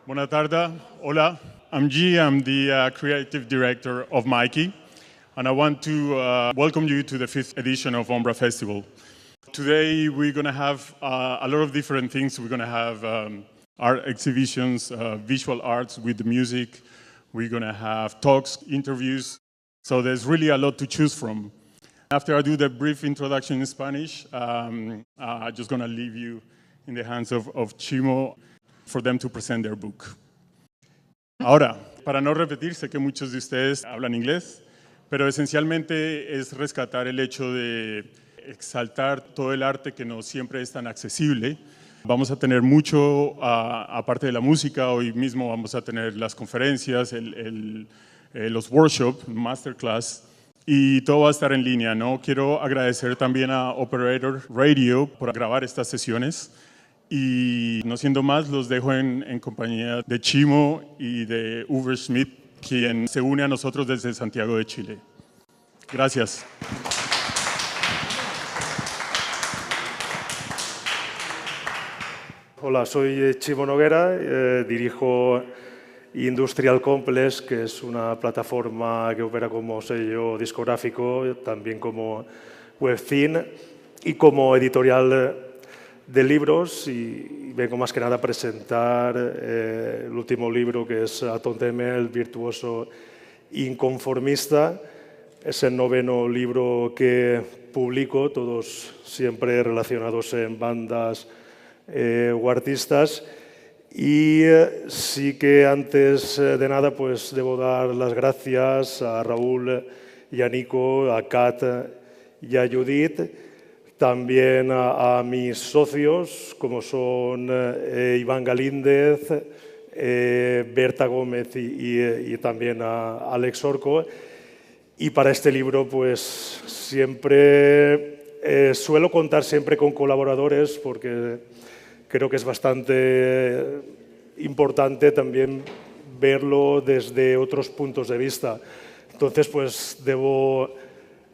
Buenas tardes. Hola. I'm G. I'm the creative director of Mikey, and I want to welcome you to the 5th edition of Ombra Festival. Today we're going to have a lot of different things. We're going to have art exhibitions, visual arts with the music. We're going to have talks, interviews. So there's really a lot to choose from. After I do the brief introduction in Spanish, I'm just going to leave you in the hands of Chimo for them to present their book. Ahora, para no repetir, sé que muchos de ustedes hablan inglés, pero esencialmente es rescatar el hecho de exaltar todo el arte que no siempre es tan accesible. Vamos a tener mucho, aparte de la música, hoy mismo vamos a tener las conferencias, los workshops, masterclass, y todo va a estar en línea, ¿no? Quiero agradecer también a Operator Radio por grabar estas sesiones. Y no siendo más, los dejo en compañía de Chimo y de Uwe Schmidt, quien se une a nosotros desde Santiago de Chile. Gracias. Hola, soy Chimo Noguera, dirijo Industrial Complex, que es una plataforma que opera como sello discográfico, también como webzine y como editorial de libros, y vengo más que nada a presentar el último libro, que es Aton Teme, el virtuoso inconformista. Es el 9º libro que publico, todos siempre relacionados en bandas o artistas. Y sí que antes de nada pues debo dar las gracias a Raúl y a Nico, a Kat y a Judith, también a mis socios, como son Iván Galíndez, Berta Gómez y también a Alex Orco. Y para este libro, pues siempre suelo contar siempre con colaboradores, porque creo que es bastante importante también verlo desde otros puntos de vista. Entonces, pues debo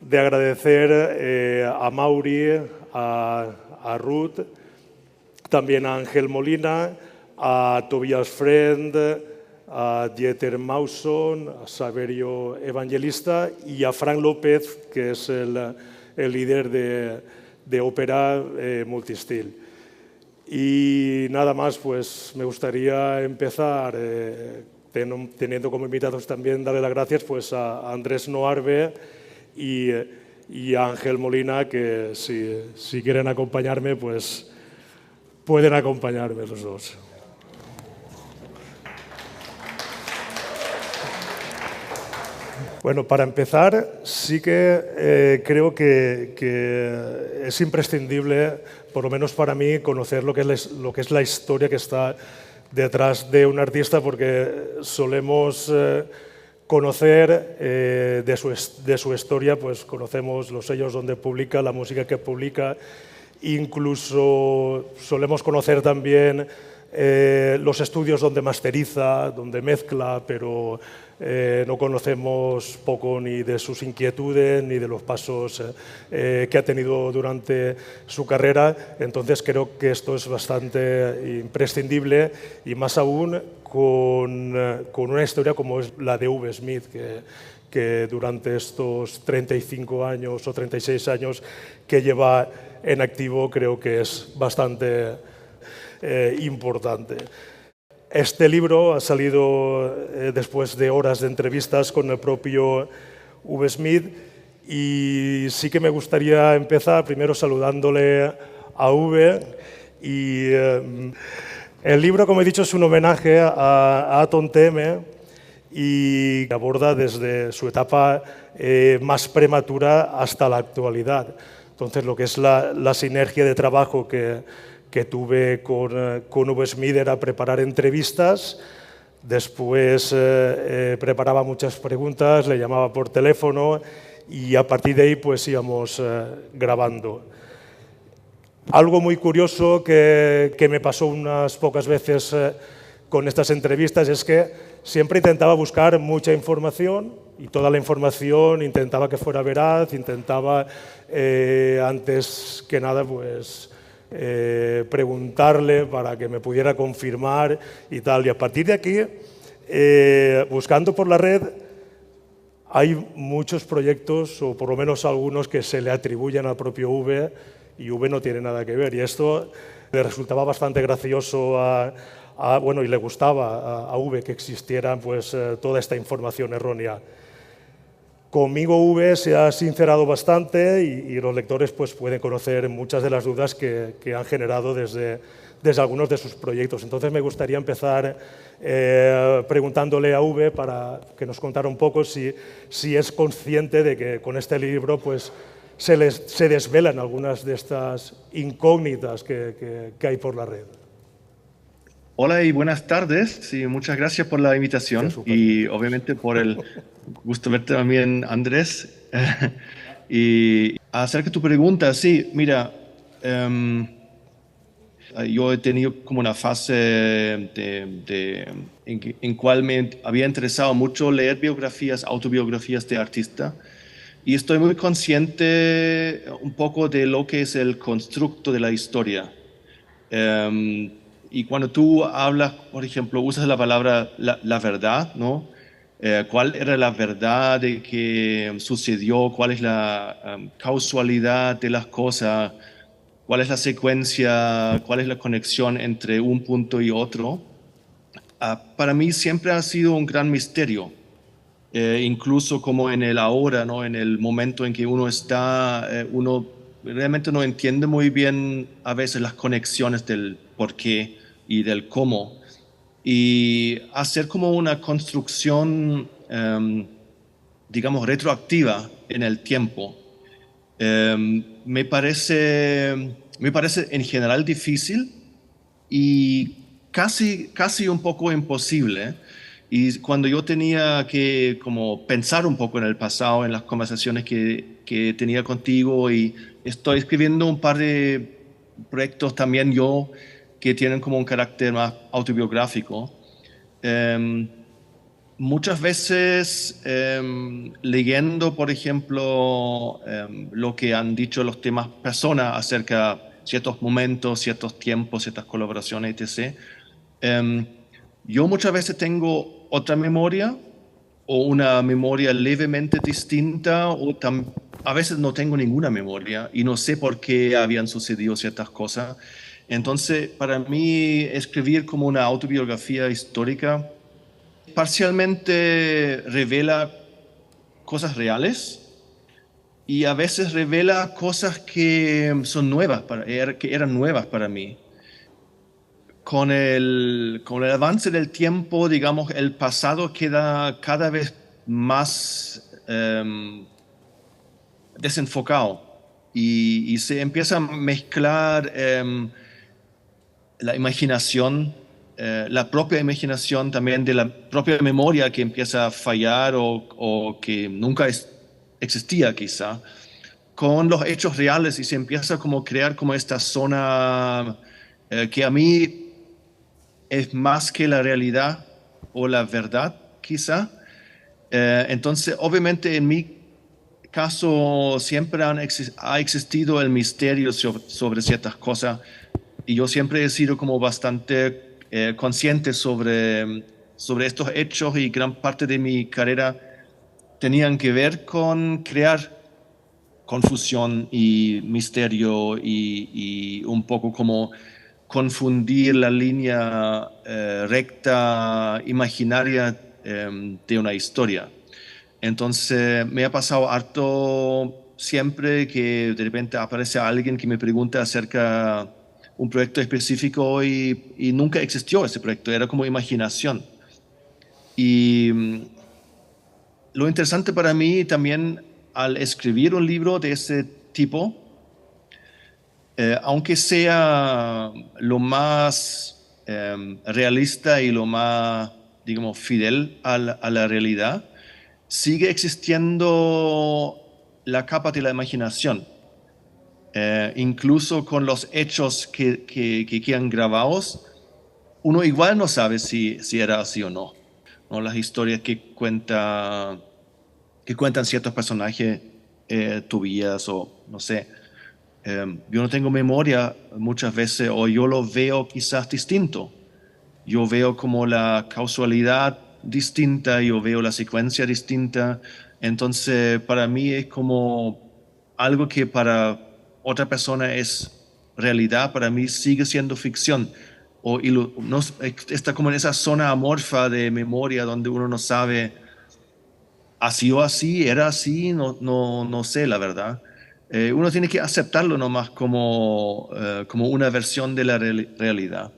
de agradecer a Mauri, a Ruth, también a Ángel Molina, a Tobias Friend, a Dieter Mawson, a Saverio Evangelista y a Frank López, que es el líder de ópera Multistil. Y nada más, pues me gustaría empezar teniendo como invitados también darle las gracias pues a Andrés Noarbe y a Ángel Molina, que si quieren acompañarme, pues pueden acompañarme los dos. Bueno, para empezar, sí que creo que es imprescindible, por lo menos para mí, conocer lo que es la historia que está detrás de un artista, porque solemos conocer de su historia, pues conocemos los sellos donde publica, la música que publica, incluso solemos conocer también los estudios donde masteriza, donde mezcla, pero no conocemos poco ni de sus inquietudes ni de los pasos que ha tenido durante su carrera. Entonces creo que esto es bastante imprescindible, y más aún con una historia como es la de Uwe Schmidt, que durante estos 35 años o 36 años que lleva en activo, creo que es bastante importante. Este libro ha salido después de horas de entrevistas con el propio Uwe Schmidt, y sí que me gustaría empezar primero saludándole a Uwe. Y el libro, como he dicho, es un homenaje a Aton Teme y aborda desde su etapa más prematura hasta la actualidad. Entonces, lo que es la sinergia de trabajo que tuve con Uwe Schmidt era preparar entrevistas, después preparaba muchas preguntas, le llamaba por teléfono y a partir de ahí pues íbamos grabando. Algo muy curioso que me pasó unas pocas veces con estas entrevistas es que siempre intentaba buscar mucha información, y toda la información intentaba que fuera veraz, intentaba antes que nada pues preguntarle para que me pudiera confirmar y tal. Y a partir de aquí, buscando por la red, hay muchos proyectos, o por lo menos algunos, que se le atribuyen al propio V y V no tiene nada que ver. Y esto le resultaba bastante gracioso bueno, y le gustaba a V que existiera pues, toda esta información errónea. Conmigo V se ha sincerado bastante y los lectores pues, pueden conocer muchas de las dudas que han generado desde algunos de sus proyectos. Entonces me gustaría empezar preguntándole a V para que nos contara un poco si es consciente de que con este libro pues, se desvelan algunas de estas incógnitas que hay por la red. Hola y buenas tardes. Sí, muchas gracias por la invitación y obviamente por el gusto verte también, Andrés. Y acerca de tu pregunta, sí, mira, yo he tenido como una fase en cual me había interesado mucho leer biografías, autobiografías de artistas. Y estoy muy consciente un poco de lo que es el constructo de la historia. Y cuando tú hablas, por ejemplo, usas la palabra la verdad, ¿no? ¿Cuál era la verdad de que sucedió? ¿Cuál es la causalidad de las cosas? ¿Cuál es la secuencia? ¿Cuál es la conexión entre un punto y otro? Para mí siempre ha sido un gran misterio. Incluso como en el ahora, ¿no? En el momento en que uno está, uno realmente no entiende muy bien a veces las conexiones del por qué y del cómo. Y hacer como una construcción, digamos, retroactiva en el tiempo, me parece en general difícil y casi un poco imposible. Y cuando yo tenía que como pensar un poco en el pasado, en las conversaciones que tenía contigo, y estoy escribiendo un par de proyectos también yo que tienen como un carácter más autobiográfico. Muchas veces leyendo, por ejemplo, lo que han dicho los demás personas acerca de ciertos momentos, ciertos tiempos, ciertas colaboraciones, etc. Yo muchas veces tengo otra memoria o una memoria levemente distinta a veces no tengo ninguna memoria y no sé por qué habían sucedido ciertas cosas. Entonces, para mí, escribir como una autobiografía histórica parcialmente revela cosas reales y a veces revela cosas que son nuevas, que eran nuevas para mí. Con el avance del tiempo, digamos, el pasado queda cada vez más desenfocado y se empieza a mezclar la imaginación, la propia imaginación también de la propia memoria que empieza a fallar o que nunca existía quizá, con los hechos reales y se empieza como a crear como esta zona que a mí es más que la realidad o la verdad quizá. Entonces, obviamente en mi caso siempre ha existido el misterio sobre ciertas cosas y yo siempre he sido como bastante consciente sobre estos hechos y gran parte de mi carrera tenían que ver con crear confusión y misterio y un poco como confundir la línea recta, imaginaria de una historia. Entonces me ha pasado harto siempre que de repente aparece alguien que me pregunta acerca de un proyecto específico y nunca existió ese proyecto, era como imaginación. Y lo interesante para mí también al escribir un libro de ese tipo, aunque sea lo más realista y lo más, digamos, fidel a la realidad, sigue existiendo la capa de la imaginación. Incluso con los hechos que quedan grabados, uno igual no sabe si era así o no. ¿No? Las historias que cuentan ciertos personajes, Tobías o no sé, yo no tengo memoria muchas veces o yo lo veo quizás distinto. Yo veo como la causalidad distinta, yo veo la secuencia distinta. Entonces, para mí es como algo que para otra persona es realidad, para mí sigue siendo ficción. No, está como en esa zona amorfa de memoria donde uno no sabe, ¿ha sido así? ¿Era así? No sé, la verdad. Uno tiene que aceptarlo nomás como una versión de la realidad.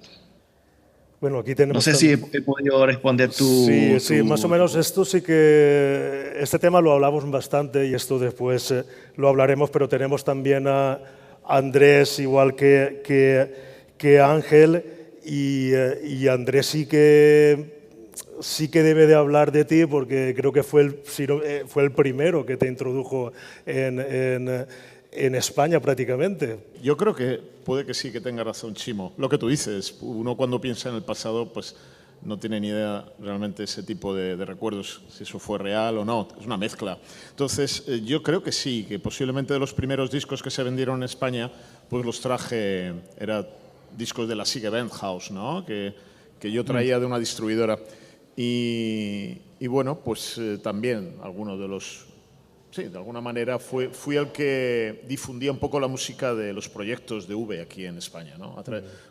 Bueno, aquí No tenemos sé si también... he podido responder Sí, sí, más o menos esto sí que... Este tema lo hablamos bastante y esto después lo hablaremos, pero tenemos también a Andrés, igual que Ángel, y Andrés sí que debe de hablar de ti porque creo que fue fue el primero que te introdujo en España prácticamente. Yo creo que puede que sí que tenga razón Chimo. Lo que tú dices, uno cuando piensa en el pasado, pues no tiene ni idea realmente ese tipo de recuerdos, si eso fue real o no, es una mezcla. Entonces, yo creo que sí, que posiblemente de los primeros discos que se vendieron en España, pues los traje, eran discos de la Sigue Bandhouse, ¿no? Que yo traía de una distribuidora. Y bueno, pues también algunos de los... Sí, de alguna manera fui el que difundía un poco la música de los proyectos de V aquí en España, ¿no?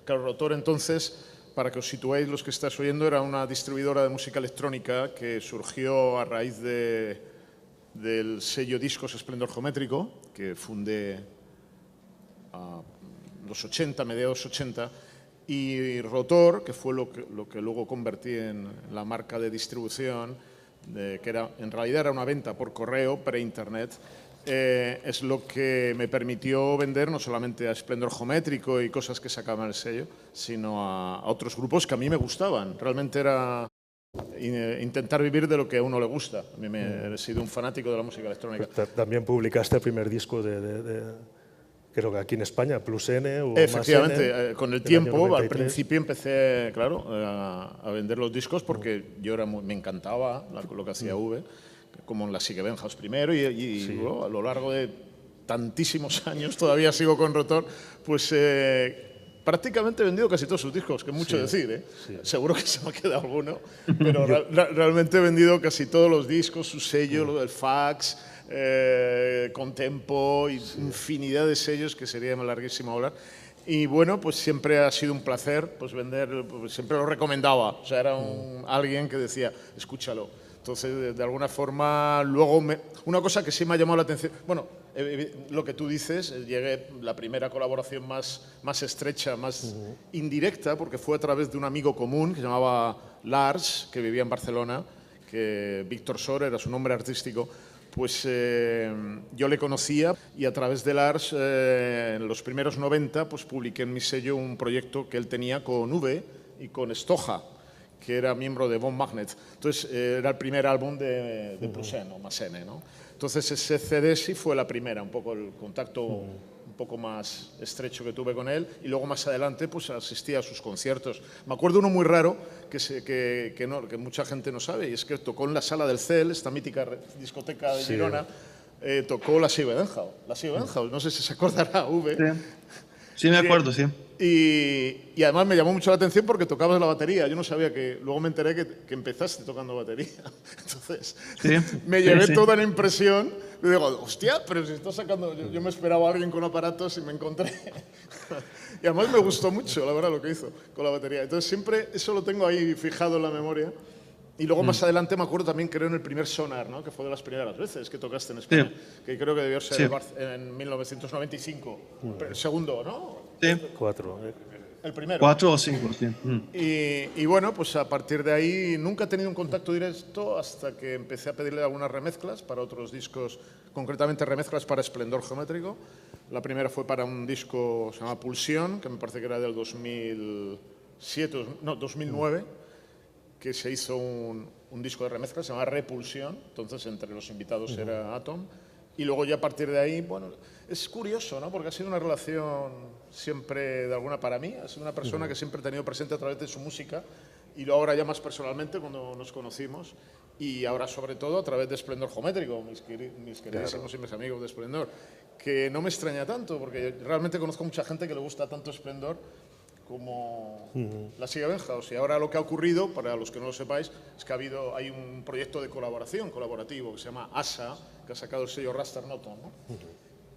Claro, Rotor entonces, para que os situéis los que estáis oyendo, era una distribuidora de música electrónica que surgió a raíz del sello Discos Esplendor Geométrico, que fundé a los 80, mediados 80, y Rotor, que fue lo que luego convertí en la marca de distribución, que en realidad era una venta por correo, pre-internet, es lo que me permitió vender no solamente a Esplendor Geométrico y cosas que sacaban el sello, sino a otros grupos que a mí me gustaban. Realmente era intentar vivir de lo que a uno le gusta. A mí he sido un fanático de la música electrónica. También publicaste el primer disco creo que aquí en España, Plus N o Efectivamente, Más N, con el del año tiempo, al 93. principio empecé, claro, a vender los discos porque yo me encantaba lo que hacía V, como en la Sigue Bandhouse primero y luego, a lo largo de tantísimos años, todavía sigo con Rotor, pues prácticamente he vendido casi todos sus discos, que es mucho decir, ¿eh? Sí. Seguro que se me ha quedado alguno, pero realmente he vendido casi todos los discos, su sello, lo del fax, con Tempo y infinidad de sellos que sería larguísimo hablar. Y bueno, pues siempre ha sido un placer pues vender, pues siempre lo recomendaba, o sea, era alguien que decía, escúchalo. Entonces, de alguna forma, luego una cosa que sí me ha llamado la atención, bueno, lo que tú dices, llegué la primera colaboración más estrecha, más indirecta, porque fue a través de un amigo común que se llamaba Lars, que vivía en Barcelona, que Víctor Sor era su nombre artístico. Pues yo le conocía y a través de Lars, en los primeros 90, pues publiqué en mi sello un proyecto que él tenía con V y con Stoja, que era miembro de Bomb Magnet. Entonces era el primer álbum de Plus N o Más N, ¿no? Entonces ese CD sí fue la primera, un poco el contacto un poco más estrecho que tuve con él, y luego más adelante pues asistí a sus conciertos. Me acuerdo uno muy raro que mucha gente no sabe, y es que tocó en la Sala del CEL, esta mítica discoteca de Girona, tocó la Sigue Bandhouse. La Sigue Bandhouse, no sé si se acordará, V. Sí, me acuerdo, sí. Y además me llamó mucho la atención porque tocabas la batería. Yo no sabía luego me enteré que empezaste tocando batería. Entonces, me llevé toda la impresión. Y digo, hostia, pero si estás sacando... Yo me esperaba a alguien con aparatos y me encontré. Y además me gustó mucho, la verdad, lo que hizo con la batería. Entonces siempre eso lo tengo ahí fijado en la memoria. Y luego más adelante me acuerdo también, creo, en el primer Sonar, ¿no? Que fue de las primeras veces que tocaste en España, que creo que debió ser en 1995. El segundo, ¿no? Sí. 4. El primero. 4 o 5, sí. Y bueno, pues a partir de ahí nunca he tenido un contacto directo hasta que empecé a pedirle algunas remezclas para otros discos, concretamente remezclas para Esplendor Geométrico. La primera fue para un disco que se llama Pulsión, que me parece que era del 2009, que se hizo un disco de remezclas, se llama Repulsión, entonces entre los invitados era Atom. Y luego ya a partir de ahí, bueno, es curioso, ¿no? Porque ha sido una relación siempre de alguna para mí, ha sido una persona que siempre he tenido presente a través de su música y luego ahora ya más personalmente cuando nos conocimos, y ahora sobre todo a través de Esplendor Geométrico, mis queridísimos y mis amigos de Esplendor, que no me extraña tanto, porque realmente conozco mucha gente que le gusta tanto Esplendor como la Sigue Benhaus. Y ahora lo que ha ocurrido, para los que no lo sepáis, es que hay un proyecto de colaborativo que se llama ASA, que ha sacado el sello Raster Noton, ¿no?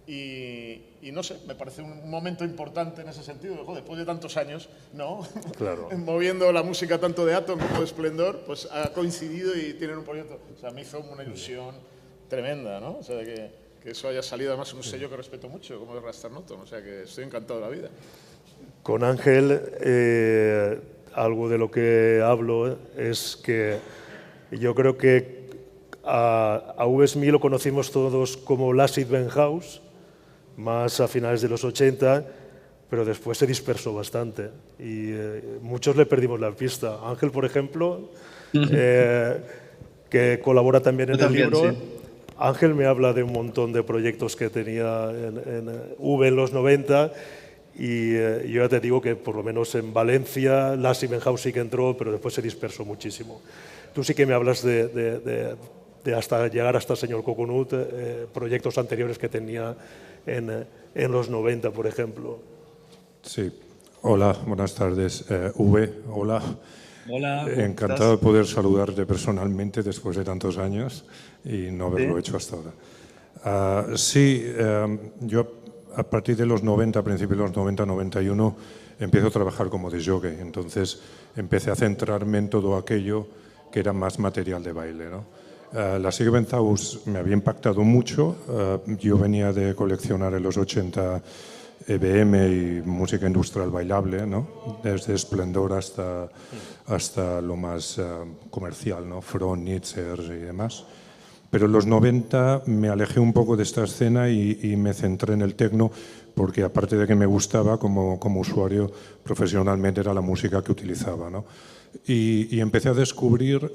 Y no sé, me parece un momento importante en ese sentido. Después de tantos años, ¿no? Claro. Moviendo la música tanto de Atom como de Esplendor, pues ha coincidido y tienen un proyecto. O sea, me hizo una ilusión tremenda, ¿no? O sea, que eso haya salido además en un sello que respeto mucho, como es Raster Noton. O sea, que estoy encantado de la vida. Con Ángel, algo de lo que hablo es que yo creo que a VSMI lo conocimos todos como L'acid Benhaus, más a finales de los 80, pero después se dispersó bastante y muchos le perdimos la pista. Ángel, por ejemplo, que colabora también en el libro. Sí. Ángel me habla de un montón de proyectos que tenía en V en los 90 y yo ya te digo que por lo menos en Valencia L'acid Benhaus sí que entró, pero después se dispersó muchísimo. Tú sí que me hablas de hasta llegar hasta Señor Coconut, proyectos anteriores que tenía en los 90, por ejemplo. Sí. Hola, buenas tardes. Hola. Hola. Encantado de poder saludarte personalmente después de tantos años y no haberlo hecho hasta ahora. Yo a partir de los 90, a principios de los 90, 91, empiezo a trabajar como disc-jockey. Entonces empecé a centrarme en todo aquello que era más material de baile, ¿no? La Sigue Benhaus me había impactado mucho. Yo venía de coleccionar en los 80 EBM y música industrial bailable, ¿no? Desde Esplendor hasta lo más comercial, ¿no? Front, Nitzer y demás. Pero en los 90 me alejé un poco de esta escena y me centré en el techno, porque aparte de que me gustaba como usuario, profesionalmente era la música que utilizaba, ¿no? Y empecé a descubrir,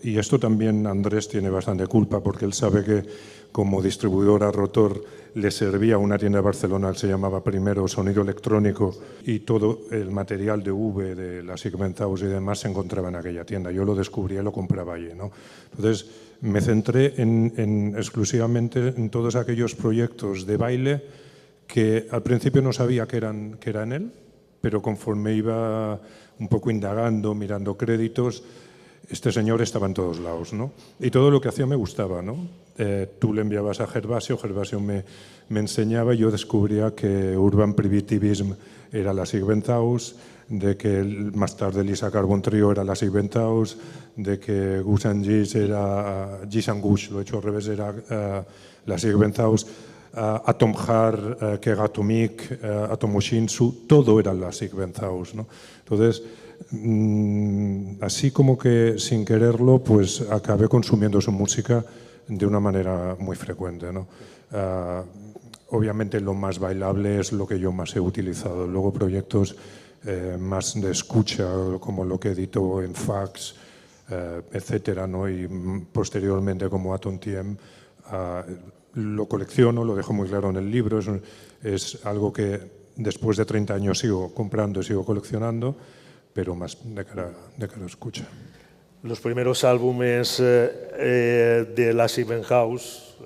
y esto también Andrés tiene bastante culpa, porque él sabe que como distribuidora Rotor le servía una tienda de Barcelona que se llamaba primero Sonido Electrónico, y todo el material de V, de la Sigue Benhaus y demás se encontraba en aquella tienda. Yo lo descubría y lo compraba allí, ¿no? Entonces me centré exclusivamente en todos aquellos proyectos de baile que al principio no sabía que eran él, pero conforme iba un poco indagando, mirando créditos, este señor estaba en todos lados, ¿no? Y todo lo que hacía me gustaba, ¿no? Tú le enviabas a Gervasio me enseñaba y yo descubría que Urban Primitivism era la Sigue Benhaus, de que más tarde Lisa Carbon Trio era la Sigue Benhaus, de que Gus and Gis era Gis and Gush, lo he hecho al revés, era la Sigue Benhaus. Atom Heart, Keg Atomic, Atom Shinsu, todo era la Sigue Benhaus, ¿no? Entonces, así como que sin quererlo, pues acabé consumiendo su música de una manera muy frecuente, ¿no? Obviamente lo más bailable es lo que yo más he utilizado. Luego proyectos más de escucha, como lo que edito en Fax, etcétera, ¿no? Y posteriormente como Atom TM, lo colecciono, lo dejo muy claro en el libro, es algo que después de 30 años sigo comprando y sigo coleccionando, pero más de cara a escucha. Los primeros álbumes de la Sigue Benhaus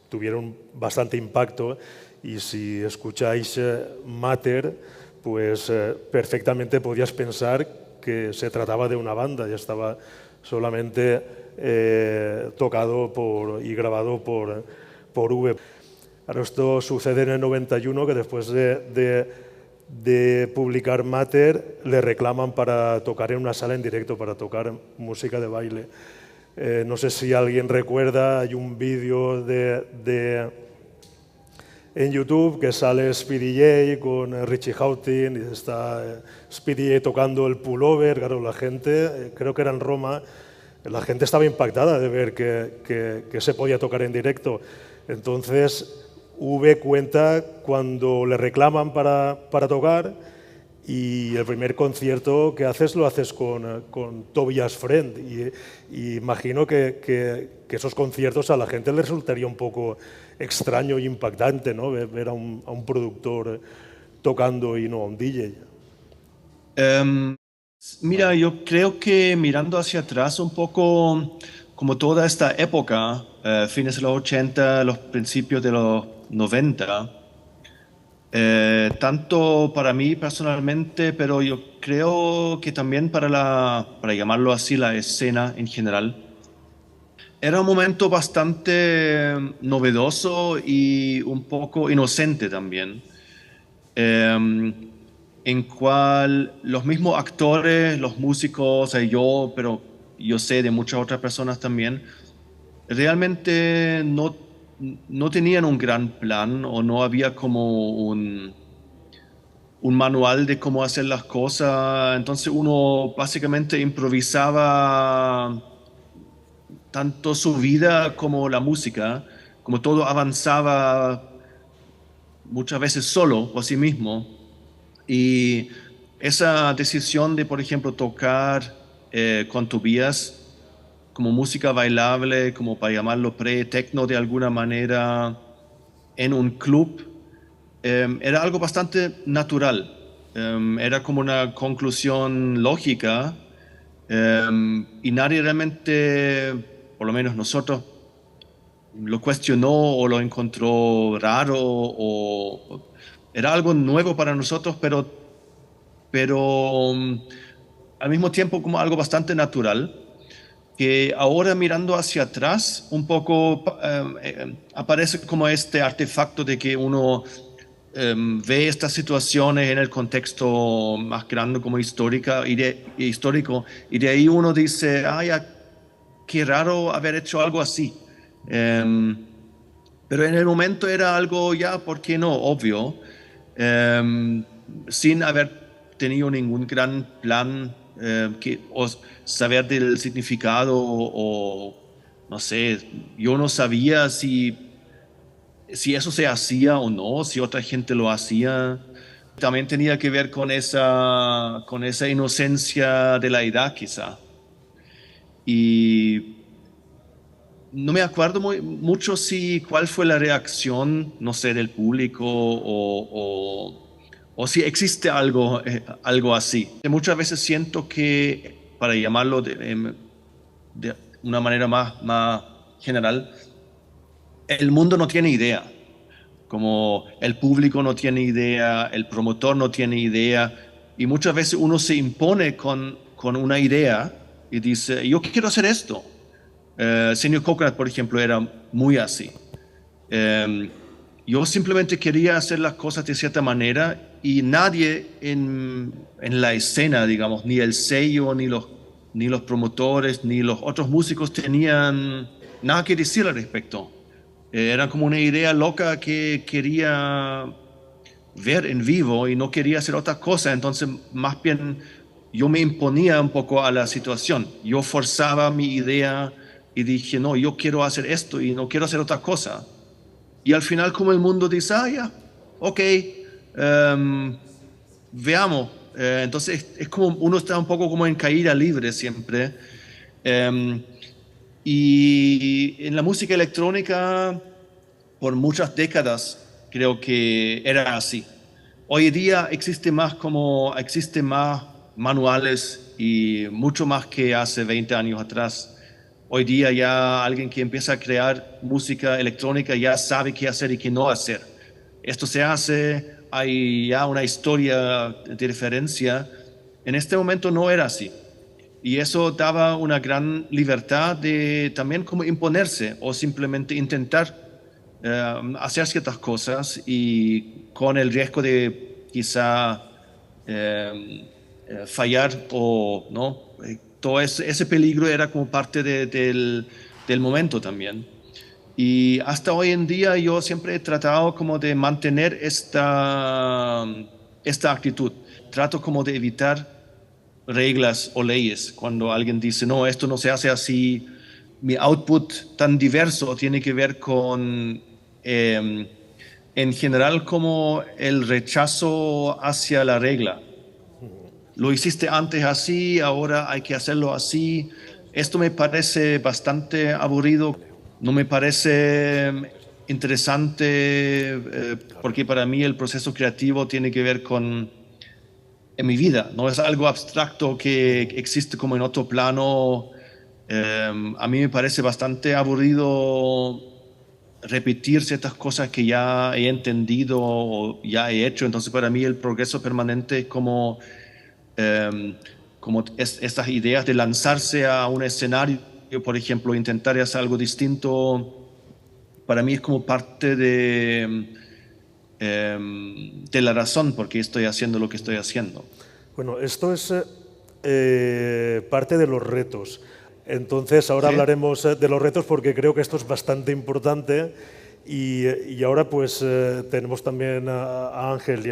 tuvieron bastante impacto y si escucháis Matter, pues perfectamente podías pensar que se trataba de una banda, ya estaba solamente tocado y grabado por V. Ahora esto sucede en el 91, que después de publicar Matter le reclaman para tocar en una sala en directo, para tocar música de baile. No sé si alguien recuerda, hay un vídeo en YouTube que sale Speedy J con Richie Houghton y está Speedy J tocando el pullover. Claro, la gente, creo que era en Roma, la gente estaba impactada de ver que se podía tocar en directo. Entonces, V cuenta cuando le reclaman para tocar y el primer concierto que haces lo haces con Tobias Friend. Y imagino que esos conciertos a la gente le resultaría un poco extraño e impactante, ¿no? Ver a un productor tocando y no a un DJ. Mira, yo creo que mirando hacia atrás un poco, como toda esta época, fines de los 80, los principios de los 90, tanto para mí personalmente, pero yo creo que también para llamarlo así, la escena en general, era un momento bastante novedoso y un poco inocente también, en cual los mismos actores, los músicos, yo, pero yo sé de muchas otras personas también, realmente no tenían un gran plan o no había como un manual de cómo hacer las cosas. Entonces uno básicamente improvisaba tanto su vida como la música, como todo avanzaba muchas veces solo por sí mismo. Y esa decisión de, por ejemplo, tocar con Tobías como música bailable, como para llamarlo pre-techno de alguna manera, en un club, era algo bastante natural. Era como una conclusión lógica, y nadie realmente, por lo menos nosotros, lo cuestionó o lo encontró raro o era algo nuevo para nosotros, pero al mismo tiempo como algo bastante natural, que ahora mirando hacia atrás un poco aparece como este artefacto de que uno ve estas situaciones en el contexto más grande como histórico, y de ahí uno dice, ay, qué raro haber hecho algo así. Pero en el momento era algo ya, ¿por qué no? Obvio, sin haber tenido ningún gran plan o saber del significado o no sé, yo no sabía si eso se hacía o no, si otra gente lo hacía. También tenía que ver con esa inocencia de la edad quizá. Y no me acuerdo mucho cuál fue la reacción, no sé, del público o si existe algo así. Muchas veces siento que, para llamarlo de una manera más general, el mundo no tiene idea. Como el público no tiene idea, el promotor no tiene idea, y muchas veces uno se impone con una idea y dice, yo quiero hacer esto. Señor Coconut, por ejemplo, era muy así. Yo simplemente quería hacer las cosas de cierta manera y nadie en la escena, digamos, ni el sello, ni los promotores, ni los otros músicos tenían nada que decir al respecto. Era como una idea loca que quería ver en vivo y no quería hacer otra cosa. Entonces, más bien, yo me imponía un poco a la situación. Yo forzaba mi idea y dije, no, yo quiero hacer esto y no quiero hacer otra cosa. Y al final, como el mundo dice, ya, ok, veamos. Entonces, es como uno está un poco como en caída libre siempre. Y en la música electrónica, por muchas décadas, creo que era así. Hoy día existe más manuales y mucho más que hace 20 años atrás. Hoy día ya alguien que empieza a crear música electrónica ya sabe qué hacer y qué no hacer. Esto se hace, hay ya una historia de referencia. En este momento no era así. Y eso daba una gran libertad de también como imponerse o simplemente intentar hacer ciertas cosas y con el riesgo de quizá fallar o no. Todo ese peligro era como parte del momento también. Y hasta hoy en día yo siempre he tratado como de mantener esta actitud. Trato como de evitar reglas o leyes. Cuando alguien dice, no, esto no se hace así, mi output tan diverso tiene que ver con, en general, como el rechazo hacia la regla. Lo hiciste antes así, ahora hay que hacerlo así. Esto me parece bastante aburrido, no me parece interesante, porque para mí el proceso creativo tiene que ver con en mi vida, no es algo abstracto que existe como en otro plano. A mí me parece bastante aburrido repetir ciertas cosas que ya he entendido o ya he hecho. Entonces, para mí el progreso permanente es como, estas ideas de lanzarse a un escenario, por ejemplo, intentar hacer algo distinto, para mí es como parte de la razón por qué estoy haciendo lo que estoy haciendo. Bueno, esto es parte de los retos. Entonces, ahora ¿Sí? hablaremos de los retos porque creo que esto es bastante importante y ahora pues tenemos también a Ángel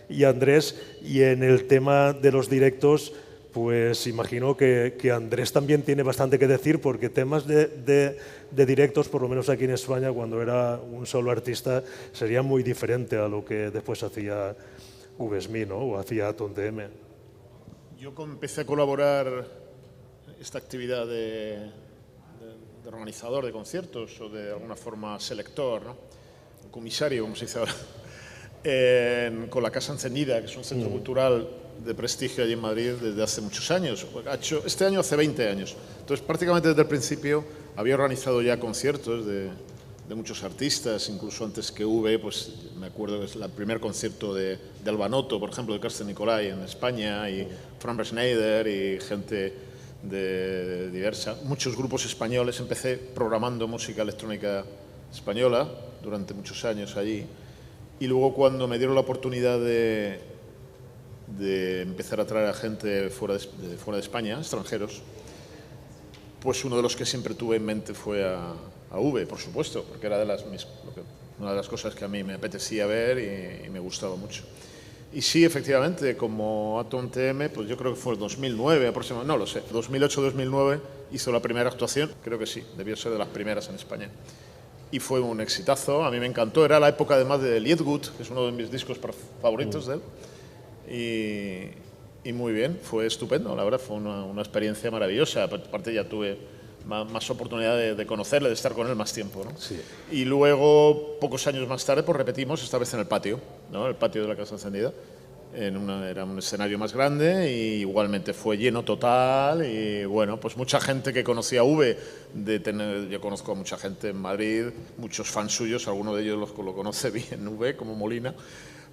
y a Andrés, y en el tema de los directos pues imagino que Andrés también tiene bastante que decir, porque temas de directos, por lo menos aquí en España, cuando era un solo artista, sería muy diferente a lo que después hacía VSME, ¿no? O hacía Atom TM. Yo empecé a colaborar esta actividad de organizador de conciertos o de alguna forma selector, ¿no? Comisario, como se dice ahora, con la Casa Encendida, que es un centro cultural de prestigio allí en Madrid desde hace muchos años. Este año hace 20 años. Entonces, prácticamente desde el principio había organizado ya conciertos de muchos artistas, incluso antes que pues me acuerdo que es el primer concierto de Albanoto, por ejemplo, de Carsten Nicolai en España, y Fran Schneider y gente de diversa, muchos grupos españoles. Empecé programando música electrónica española durante muchos años allí, y luego cuando me dieron la oportunidad de empezar a traer a gente fuera de España, extranjeros, pues uno de los que siempre tuve en mente fue a V, por supuesto, porque era una de las cosas que a mí me apetecía ver y me gustaba mucho. Y sí, efectivamente, como Atom TM, pues yo creo que fue en 2009 aproximadamente, no lo sé, 2008-2009 hizo la primera actuación, creo que sí, debió ser de las primeras en España. Y fue un exitazo, a mí me encantó, era la época además de Liedgut, que es uno de mis discos favoritos de él, y muy bien, fue estupendo, la verdad, fue una experiencia maravillosa. Aparte ya tuve más oportunidad de conocerle, de estar con él más tiempo, ¿no? Sí. Y luego, pocos años más tarde, pues repetimos, esta vez en el patio, ¿no? El patio de la Casa Encendida. Era un escenario más grande y igualmente fue lleno total, y bueno, pues mucha gente que conocía a V, yo conozco a mucha gente en Madrid, muchos fans suyos, alguno de ellos lo conoce bien V, como Molina,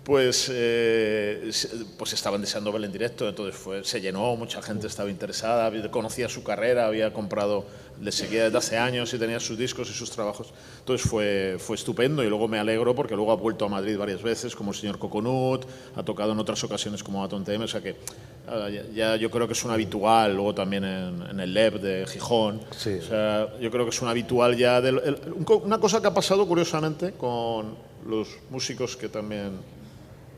pues estaban deseando verlo en directo. Entonces se llenó, mucha gente estaba interesada, conocía su carrera, había comprado, le seguía desde hace años y tenía sus discos y sus trabajos. Entonces fue estupendo, y luego me alegro porque luego ha vuelto a Madrid varias veces, como el señor Coconut, ha tocado en otras ocasiones como Atom TM, o sea que ya yo creo que es un habitual, luego también en el LEP de Gijón. Sí. O sea, yo creo que es un habitual ya. Una cosa que ha pasado curiosamente con los músicos que también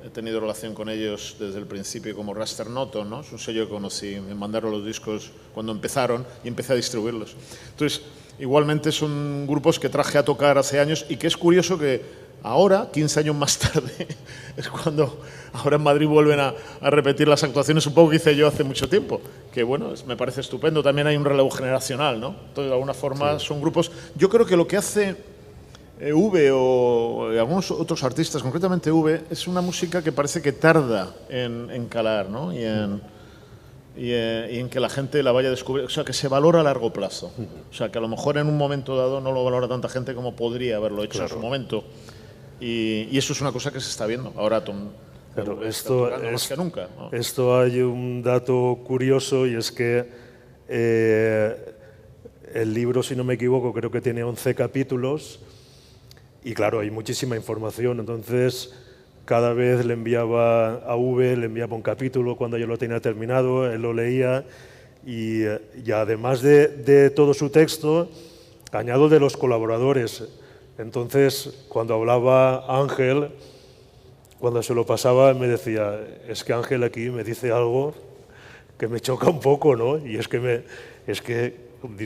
he tenido relación con ellos desde el principio, como Raster Noton, ¿no? Es un sello que conocí, me mandaron los discos cuando empezaron y empecé a distribuirlos. Entonces, igualmente son grupos que traje a tocar hace años, y que es curioso que ahora, 15 años más tarde, es cuando ahora en Madrid vuelven a repetir las actuaciones un poco que hice yo hace mucho tiempo, que bueno, me parece estupendo. También hay un relevo generacional, ¿no? Entonces, de alguna forma son grupos. Yo creo que lo que hace V o algunos otros artistas, concretamente V, es una música que parece que tarda en calar, ¿no? Y en que la gente la vaya a descubrir, o sea, que se valora a largo plazo. O sea, que a lo mejor en un momento dado no lo valora tanta gente como podría haberlo hecho en su momento. Y eso es una cosa que se está viendo. Ahora Pero esto es más que nunca, ¿no? Esto hay un dato curioso, y es que el libro, si no me equivoco, creo que tiene 11 capítulos. Y claro, hay muchísima información, entonces cada vez le enviaba a V, le enviaba un capítulo cuando yo lo tenía terminado, él lo leía, y además de todo su texto, añado de los colaboradores. Entonces, cuando hablaba Ángel, cuando se lo pasaba, me decía, es que Ángel aquí me dice algo que me choca un poco, ¿no? Y es que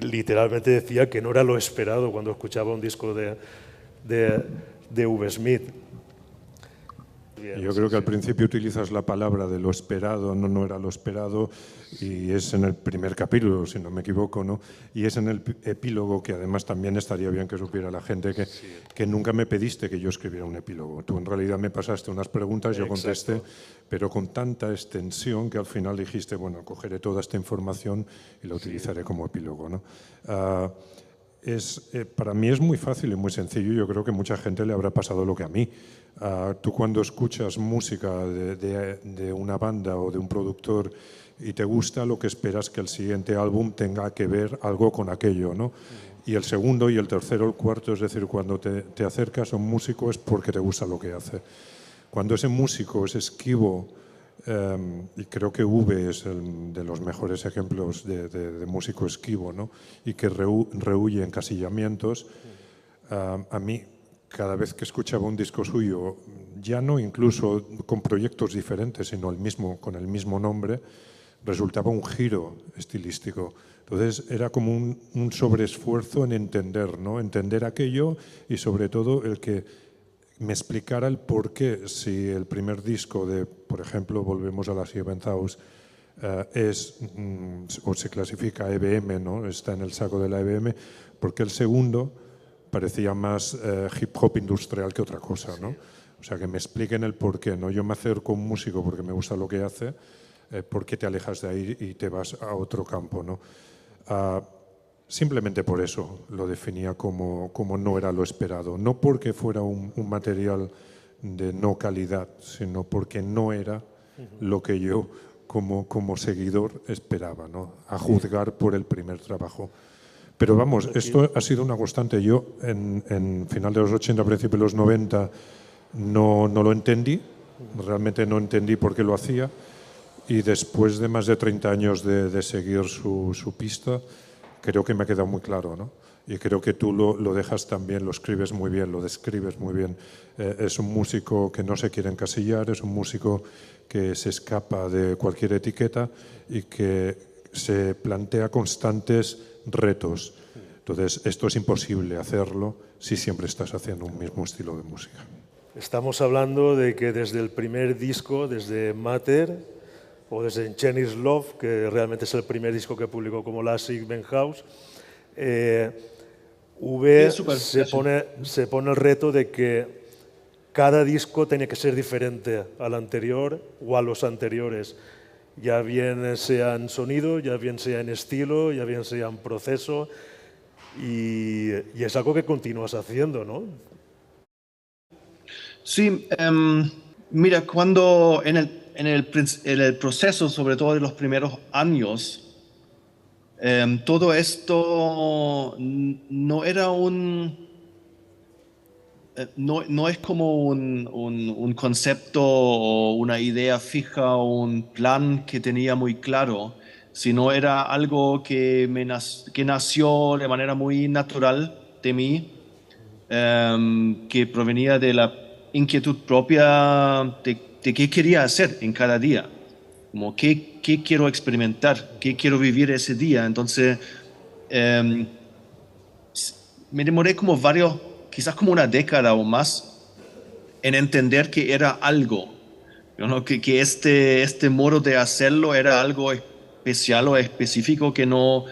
literalmente decía que no era lo esperado cuando escuchaba un disco de VSmith. Y yo creo que al principio utilizas la palabra de lo esperado, no era lo esperado, y es en el primer capítulo, si no me equivoco, ¿no? Y es en el epílogo, que además también estaría bien que supiera la gente que nunca me pediste que yo escribiera un epílogo. Tú en realidad me pasaste unas preguntas, yo contesté, pero con tanta extensión que al final dijiste, bueno, cogeré toda esta información y la utilizaré como epílogo, ¿no? Para mí es muy fácil y muy sencillo. Yo creo que mucha gente le habrá pasado lo que a mí. Tú cuando escuchas música de una banda o de un productor y te gusta, lo que esperas que el siguiente álbum tenga que ver algo con aquello, ¿no? Y el segundo y el tercero, el cuarto, es decir, cuando te acercas a un músico es porque te gusta lo que hace. Cuando ese músico es esquivo, y creo que V es de los mejores ejemplos de músico esquivo, ¿no? Y que rehúye encasillamientos, a mí, cada vez que escuchaba un disco suyo, ya no incluso con proyectos diferentes, sino con el mismo nombre, resultaba un giro estilístico. Entonces era como un sobreesfuerzo en entender, ¿no? Entender aquello y sobre todo el que me explicara el por qué, si el primer disco de, por ejemplo, volvemos a la Seventh House, o se clasifica EBM, ¿no? Está en el saco de la EBM, porque el segundo parecía más hip hop industrial que otra cosa, ¿no? O sea, que me expliquen el por qué, ¿no? Yo me acerco a un músico porque me gusta lo que hace, ¿por qué te alejas de ahí y te vas a otro campo, ¿no? Simplemente por eso lo definía como no era lo esperado. No porque fuera un material de no calidad, sino porque no era lo que yo como seguidor esperaba, ¿no? A juzgar por el primer trabajo. Pero vamos, esto ha sido una constante. Yo en final de los 80, principios de los 90, no lo entendí. Realmente no entendí por qué lo hacía. Y después de más de 30 años de seguir su pista, creo que me ha quedado muy claro, ¿no? Y creo que tú lo dejas también, lo escribes muy bien, lo describes muy bien. Es un músico que no se quiere encasillar, es un músico que se escapa de cualquier etiqueta y que se plantea constantes retos. Entonces, esto es imposible hacerlo si siempre estás haciendo un mismo estilo de música. Estamos hablando de que desde el primer disco, desde Matter, o desde Chinese Love, que realmente es el primer disco que publicó como la Seventh House, se pone el reto de que cada disco tiene que ser diferente al anterior o a los anteriores, ya bien sea en sonido, ya bien sea en estilo, ya bien sea en proceso, y es algo que continúas haciendo, ¿no? Sí, mira, cuando en el proceso, sobre todo de los primeros años, todo esto no era no es como un concepto o una idea fija o un plan que tenía muy claro, sino era algo que nació de manera muy natural de mí, que provenía de la inquietud propia de qué quería hacer en cada día, como qué quiero experimentar, qué quiero vivir ese día. Entonces, me demoré como quizás como una década o más en entender que era algo, ¿no? Que este modo de hacerlo era algo especial o específico que no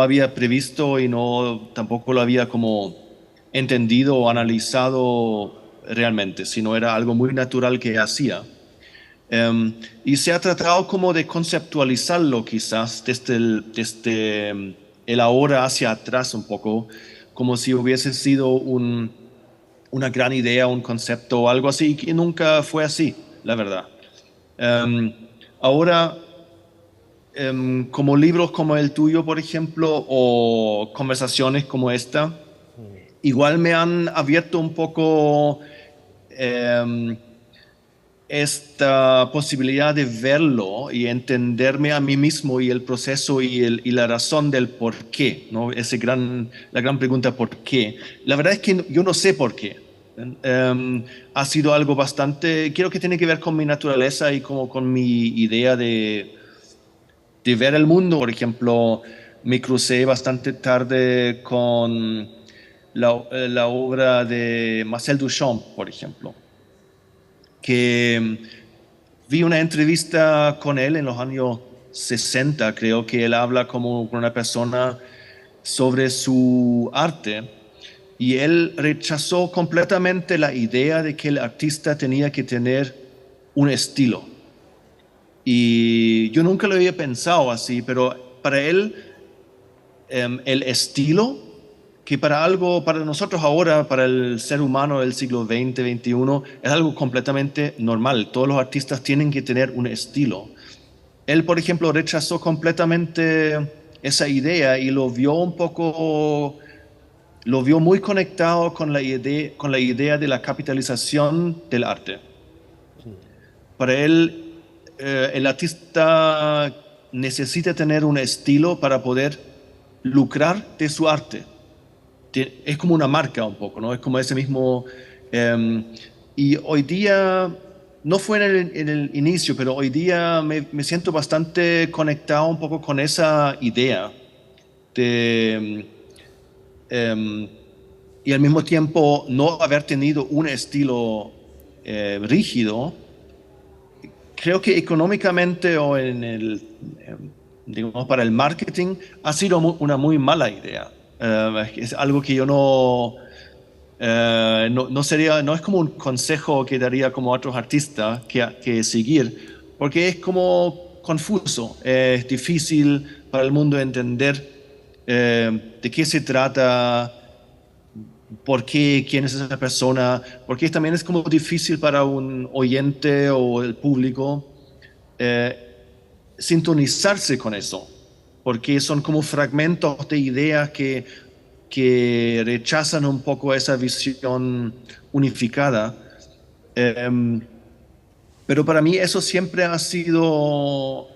había previsto y tampoco lo había como entendido o analizado realmente, sino era algo muy natural que hacía. Y se ha tratado como de conceptualizarlo quizás desde el ahora hacia atrás un poco, como si hubiese sido una gran idea, un concepto o algo así, que nunca fue así, la verdad. Ahora, como libros como el tuyo, por ejemplo, o conversaciones como esta, igual me han abierto un poco esta posibilidad de verlo y entenderme a mí mismo y el proceso y la razón del por qué, ¿no? La gran pregunta ¿por qué? La verdad es que yo no sé por qué. Ha sido algo creo que tiene que ver con mi naturaleza y como con mi idea de ver el mundo. Por ejemplo, me crucé bastante tarde con la obra de Marcel Duchamp, por ejemplo. que vi una entrevista con él en los años 60, creo que él habla como una persona sobre su arte y él rechazó completamente la idea de que el artista tenía que tener un estilo. Y yo nunca lo había pensado así, pero para él el estilo, que para nosotros ahora, para el ser humano del siglo XX, XXI, es algo completamente normal. Todos los artistas tienen que tener un estilo. Él, por ejemplo, rechazó completamente esa idea y lo vio muy conectado con la idea de la capitalización del arte. Para él, el artista necesita tener un estilo para poder lucrar de su arte. Es como una marca un poco, ¿no? Es como ese mismo... y hoy día, no fue en el inicio, pero hoy día me siento bastante conectado un poco con esa idea de... y al mismo tiempo no haber tenido un estilo rígido, creo que económicamente o digamos, para el marketing ha sido una muy mala idea. Es algo que yo no es como un consejo que daría como a otros artistas que seguir, porque es como confuso, es difícil para el mundo entender de qué se trata, por qué, quién es esa persona, porque también es como difícil para un oyente o el público sintonizarse con eso, porque son como fragmentos de ideas que rechazan un poco esa visión unificada. Pero para mí eso siempre ha sido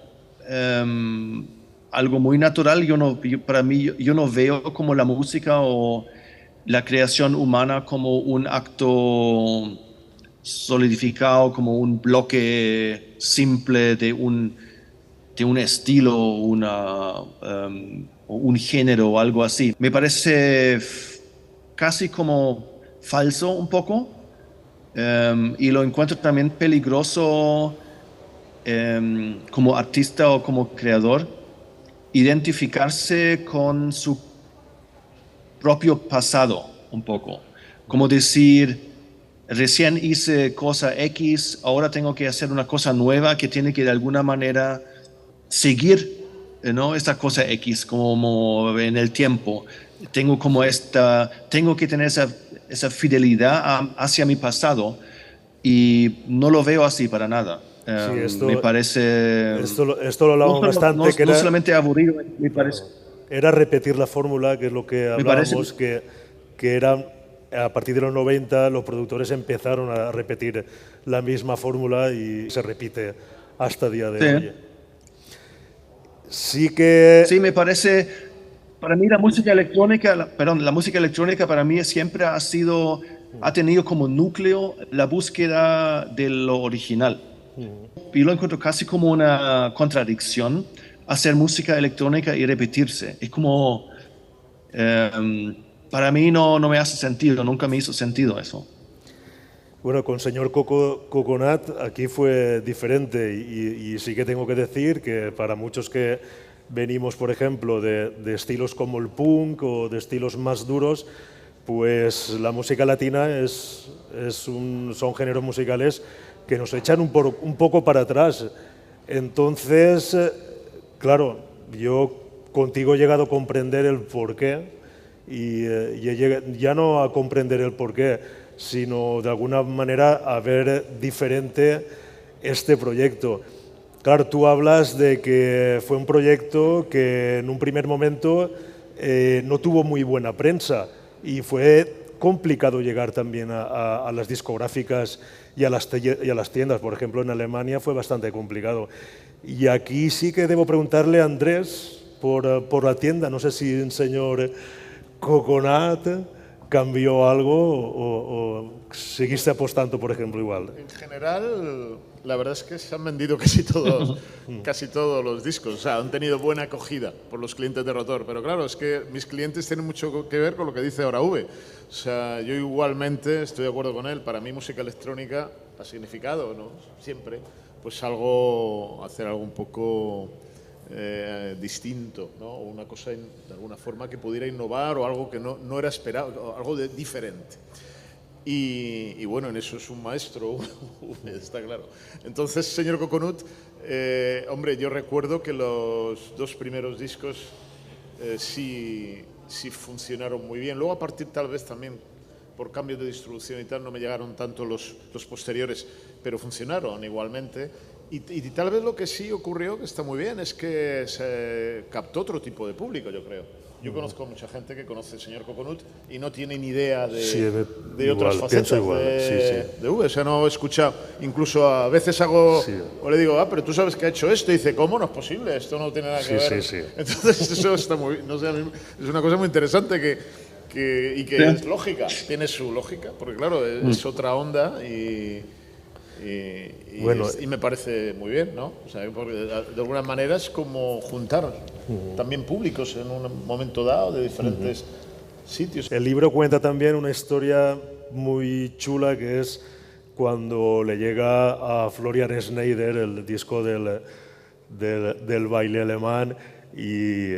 algo muy natural. Yo no veo como la música o la creación humana como un acto solidificado, como un bloque simple de un estilo, un género o algo así. Me parece casi como falso un poco, y lo encuentro también peligroso como artista o como creador, identificarse con su propio pasado un poco. Como decir, recién hice cosa X, ahora tengo que hacer una cosa nueva que tiene que de alguna manera seguir, ¿no? Esta cosa X como en el tiempo. Tengo que tener esa fidelidad hacia mi pasado y no lo veo así para nada. Sí, me parece... Esto lo hablábamos bastante. No solamente aburrido, me parece... Era repetir la fórmula, que es lo que hablábamos, que era a partir de los 90 los productores empezaron a repetir la misma fórmula y se repite hasta el día de hoy. Sí, me parece, para mí la música electrónica para mí siempre ha tenido como núcleo la búsqueda de lo original. Y lo encuentro casi como una contradicción, hacer música electrónica y repetirse. Es como, para mí no me hace sentido, nunca me hizo sentido eso. Bueno, con señor Coconut aquí fue diferente y sí que tengo que decir que para muchos que venimos, por ejemplo, de estilos como el punk o de estilos más duros, pues la música latina son géneros musicales que nos echan un poco para atrás. Entonces, claro, yo contigo he llegado a comprender el porqué y ya no a comprender el porqué, sino de alguna manera a ver diferente este proyecto. Claro, tú hablas de que fue un proyecto que en un primer momento no tuvo muy buena prensa y fue complicado llegar también a las discográficas y a las tiendas. Por ejemplo, en Alemania fue bastante complicado. Y aquí sí que debo preguntarle a Andrés por la tienda. No sé si el señor Coconut cambió algo o seguiste apostando, por ejemplo, igual. En general, la verdad es que se han vendido casi todos los discos. O sea, han tenido buena acogida por los clientes de Rotor. Pero claro, es que mis clientes tienen mucho que ver con lo que dice ahora V. O sea, yo igualmente estoy de acuerdo con él. Para mí, música electrónica ha significado, ¿no? Siempre, pues hacer algo un poco distinto, ¿no? Una cosa de alguna forma que pudiera innovar o algo que no era esperado, algo diferente. Y bueno, en eso es un maestro, está claro. Entonces, señor Coconut, hombre, yo recuerdo que los 2 primeros discos sí funcionaron muy bien. Luego, a partir tal vez también por cambios de distribución y tal, no me llegaron tanto los posteriores, pero funcionaron igualmente. Y tal vez lo que sí ocurrió, que está muy bien, es que se captó otro tipo de público, yo creo. Yo conozco mucha gente que conoce al señor Coconut y no tiene ni idea de otras facetas de V. O sea, no he escuchado, incluso a veces hago, o le digo, pero tú sabes que ha hecho esto, y dice, ¿cómo? No es posible, esto no tiene nada que ver. Entonces, eso está muy, no sé, es una cosa muy interesante que es lógica, tiene su lógica, porque claro, es otra onda y me parece muy bien, ¿no? O sea, porque de alguna manera es como juntar también públicos en un momento dado de diferentes sitios. El libro cuenta también una historia muy chula, que es cuando le llega a Florian Schneider el disco del baile alemán, y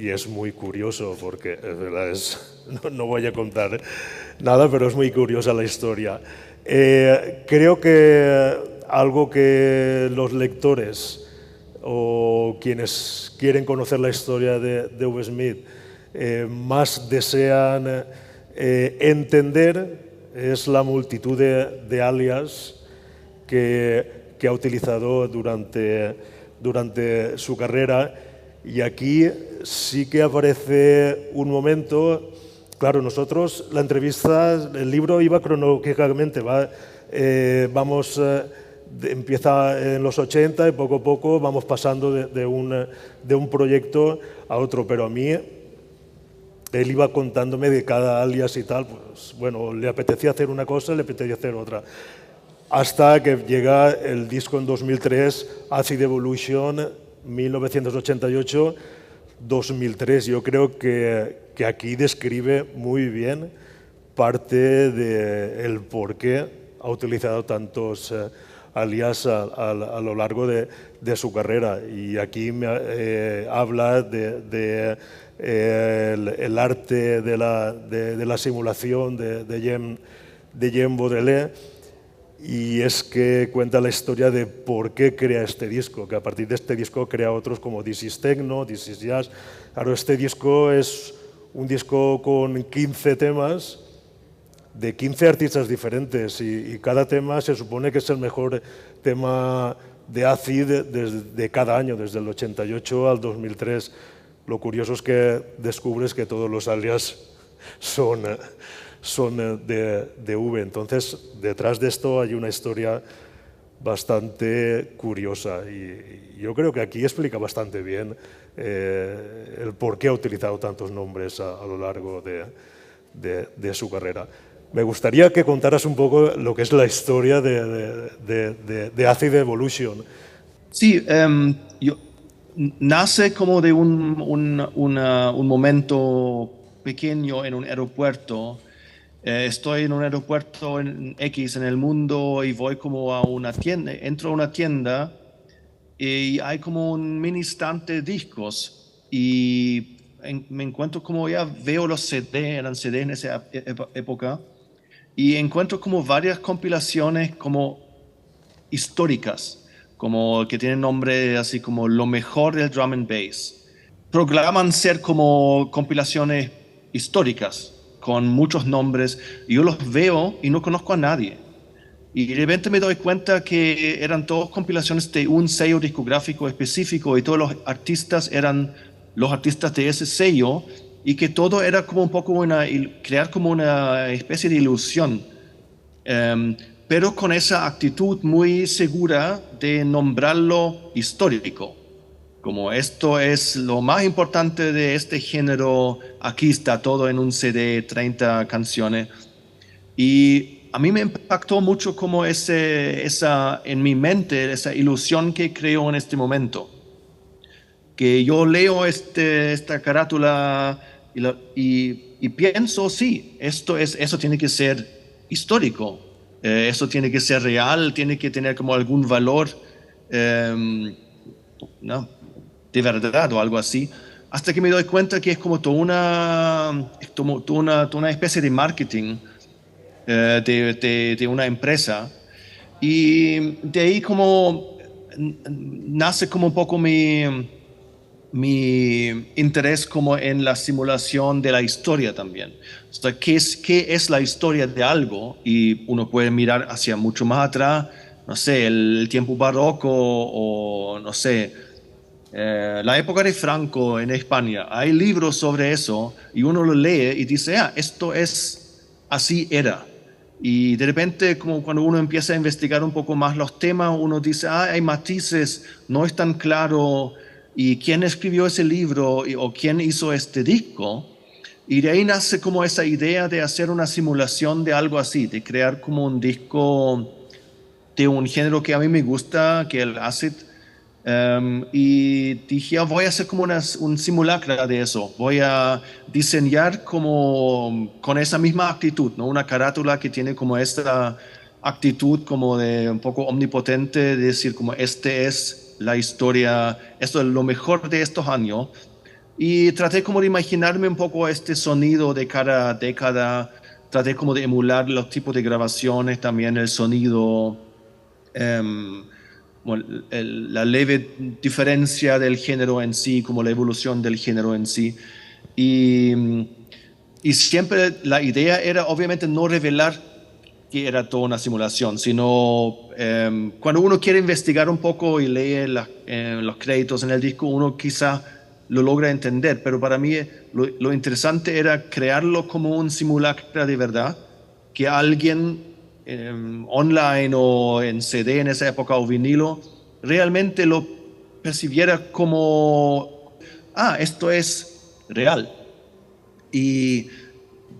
es muy curioso porque es verdad, no voy a contar nada, pero es muy curiosa la historia. Creo que algo que los lectores o quienes quieren conocer la historia de V. Smith más desean entender es la multitud de alias que ha utilizado durante su carrera. Y aquí sí que aparece un momento. Claro, nosotros, la entrevista, el libro iba cronológicamente, empieza en los 80 y poco a poco vamos pasando de un proyecto a otro, pero a mí él iba contándome de cada alias y tal, pues bueno, le apetecía hacer una cosa, le apetecía hacer otra. Hasta que llega el disco en 2003, Acid Evolution, 1988-2003. Yo creo que aquí describe muy bien parte del por qué ha utilizado tantos alias a lo largo de su carrera. Y aquí habla el arte de la simulación de Jean Baudelaire. Y es que cuenta la historia de por qué crea este disco, que a partir de este disco crea otros como This is Techno, This is Jazz. Claro, este disco es un disco con 15 temas de 15 artistas diferentes, y cada tema se supone que es el mejor tema de Acid de cada año, desde el 88 al 2003. Lo curioso es que descubres que todos los alias son de V. Entonces, detrás de esto hay una historia bastante curiosa, y yo creo que aquí explica bastante bien el por qué ha utilizado tantos nombres a lo largo de su carrera. Me gustaría que contaras un poco lo que es la historia de Acid Evolution. Sí, nace como de un momento pequeño en un aeropuerto. Estoy en un aeropuerto en X en el mundo y voy como a una tienda, entro a una tienda y hay como un mini estante de discos, y me encuentro como, ya veo los CD, eran CD en esa época, y encuentro como varias compilaciones como históricas, como que tienen nombre así como lo mejor del drum and bass. Proclaman ser como compilaciones históricas, con muchos nombres, y yo los veo y no conozco a nadie. Y de repente me doy cuenta que eran todas compilaciones de un sello discográfico específico, y todos los artistas eran los artistas de ese sello, y que todo era como un poco crear como una especie de ilusión, pero con esa actitud muy segura de nombrarlo histórico. Como esto es lo más importante de este género, aquí está todo en un CD, 30 canciones. Y a mí me impactó mucho como en mi mente, esa ilusión que creo en este momento. Que yo leo esta carátula y pienso, sí, eso tiene que ser histórico. eso tiene que ser real, tiene que tener como algún valor, ¿no? De verdad o algo así, hasta que me doy cuenta que es como toda una especie de marketing de una empresa, y de ahí como nace como un poco mi interés como en la simulación de la historia también. O sea, ¿qué es la historia de algo? Y uno puede mirar hacia mucho más atrás, no sé, el tiempo barroco o no sé, la época de Franco en España. Hay libros sobre eso y uno lo lee y dice, esto es, así era. Y de repente, como cuando uno empieza a investigar un poco más los temas, uno dice, hay matices, no es tan claro, y quién escribió ese libro o quién hizo este disco. Y de ahí nace como esa idea de hacer una simulación de algo así, de crear como un disco de un género que a mí me gusta, que es el acid. Y dije, voy a hacer como un simulacro de eso. Voy a diseñar como con esa misma actitud, ¿no? Una carátula que tiene como esta actitud como de un poco omnipotente, de decir como este es la historia, esto es lo mejor de estos años. Y traté como de imaginarme un poco este sonido de cada década. Traté como de emular los tipos de grabaciones, también el sonido. La leve diferencia del género en sí, como la evolución del género en sí. Y siempre la idea era obviamente no revelar que era toda una simulación, sino cuando uno quiere investigar un poco y lee los créditos en el disco, uno quizá lo logra entender, pero para mí lo interesante era crearlo como un simulacro de verdad, que alguien online o en CD en esa época o vinilo, realmente lo percibiera como, esto es real. Y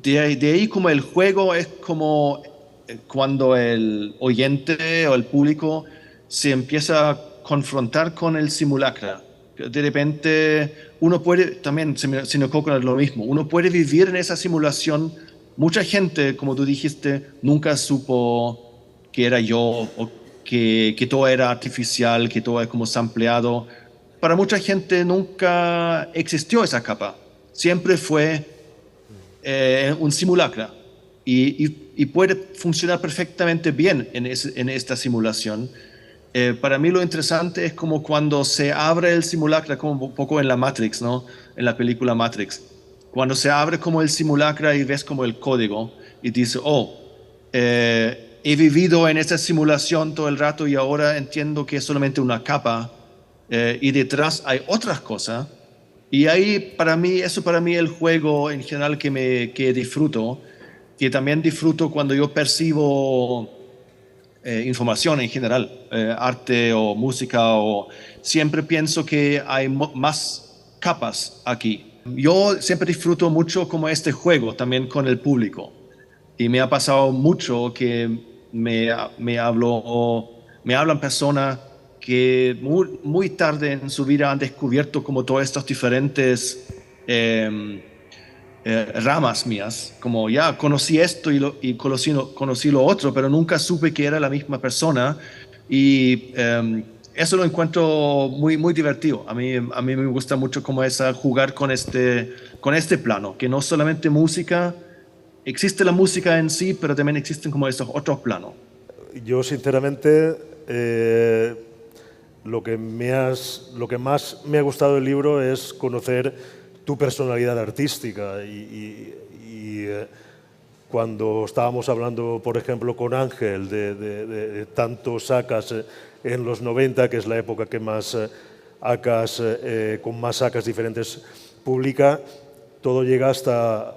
de ahí como el juego es como cuando el oyente o el público se empieza a confrontar con el simulacro. De repente uno puede, también se me ocurre lo mismo, uno puede vivir en esa simulación. Mucha gente, como tú dijiste, nunca supo que era yo o que todo era artificial, que todo es como sampleado. Para mucha gente nunca existió esa capa. Siempre fue un simulacro y puede funcionar perfectamente bien en esta simulación. Para mí lo interesante es como cuando se abre el simulacro, como un poco en la Matrix, ¿no? En la película Matrix. Cuando se abre como el simulacro y ves como el código y dices, he vivido en esta simulación todo el rato y ahora entiendo que es solamente una capa y detrás hay otras cosas. Y ahí para mí, eso para mí es el juego en general que disfruto, que también disfruto cuando yo percibo información en general, arte o música, o siempre pienso que hay más capas aquí. Yo siempre disfruto mucho como este juego también con el público y me ha pasado mucho que me hablan personas que muy tarde en su vida han descubierto como todas estas diferentes ramas mías, como ya conocí esto y conocí lo otro, pero nunca supe que era la misma persona y eso lo encuentro muy divertido. A mí me gusta mucho como jugar con este plano, que no solamente música, existe la música en sí, pero también existen como estos otros planos. Yo sinceramente lo que más me ha gustado del libro es conocer tu personalidad artística y cuando estábamos hablando, por ejemplo, con Ángel de tantos ACAs en los 90, que es la época que más ACAs, con más ACAs diferentes publica, todo llega hasta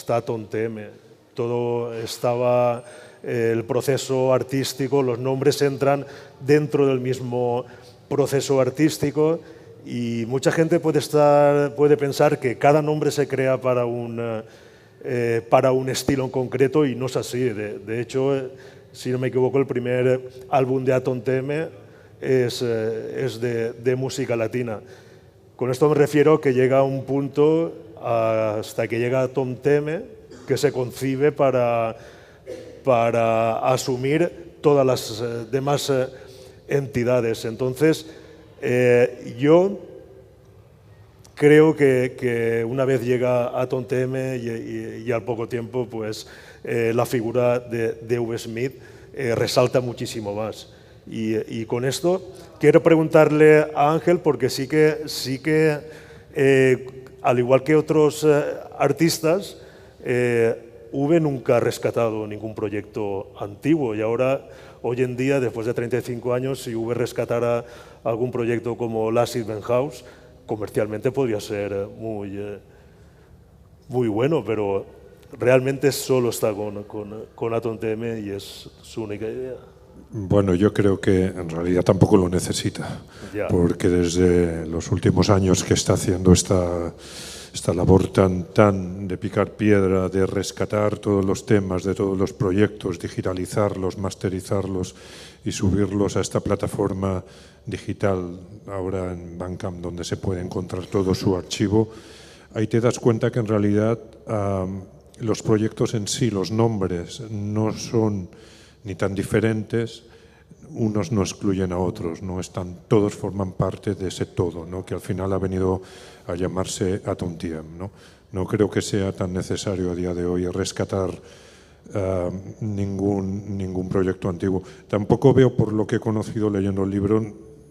Atom TM. Todo estaba, el proceso artístico, los nombres entran dentro del mismo proceso artístico. Y mucha gente puede pensar que cada nombre se crea para un estilo en concreto y no es así. De hecho, si no me equivoco, el primer álbum de Atom TM es de música latina. Con esto me refiero que llega a un punto hasta que llega Atom TM que se concibe para para asumir todas las demás entidades. Entonces, yo creo que una vez llega Atom TM y al poco tiempo, pues la figura de V. Smith resalta muchísimo más. Y con esto quiero preguntarle a Ángel, porque sí que al igual que otros artistas, V nunca ha rescatado ningún proyecto antiguo, y ahora, hoy en día, después de 35 años, si V rescatara algún proyecto como Last Event House, comercialmente podría ser muy bueno, pero realmente solo está con Atom TM y es su única idea. Bueno, yo creo que en realidad tampoco lo necesita, porque desde los últimos años que está haciendo esta labor tan de picar piedra, de rescatar todos los temas de todos los proyectos, digitalizarlos, masterizarlos y subirlos a esta plataforma digital ahora en Bandcamp, donde se puede encontrar todo su archivo, ahí te das cuenta que en realidad los proyectos en sí, los nombres, no son ni tan diferentes, unos no excluyen a otros, no están, todos forman parte de ese todo, ¿no? Que al final ha venido a llamarse Atom TM, ¿no? No creo que sea tan necesario a día de hoy rescatar ningún proyecto antiguo. Tampoco veo, por lo que he conocido leyendo el libro,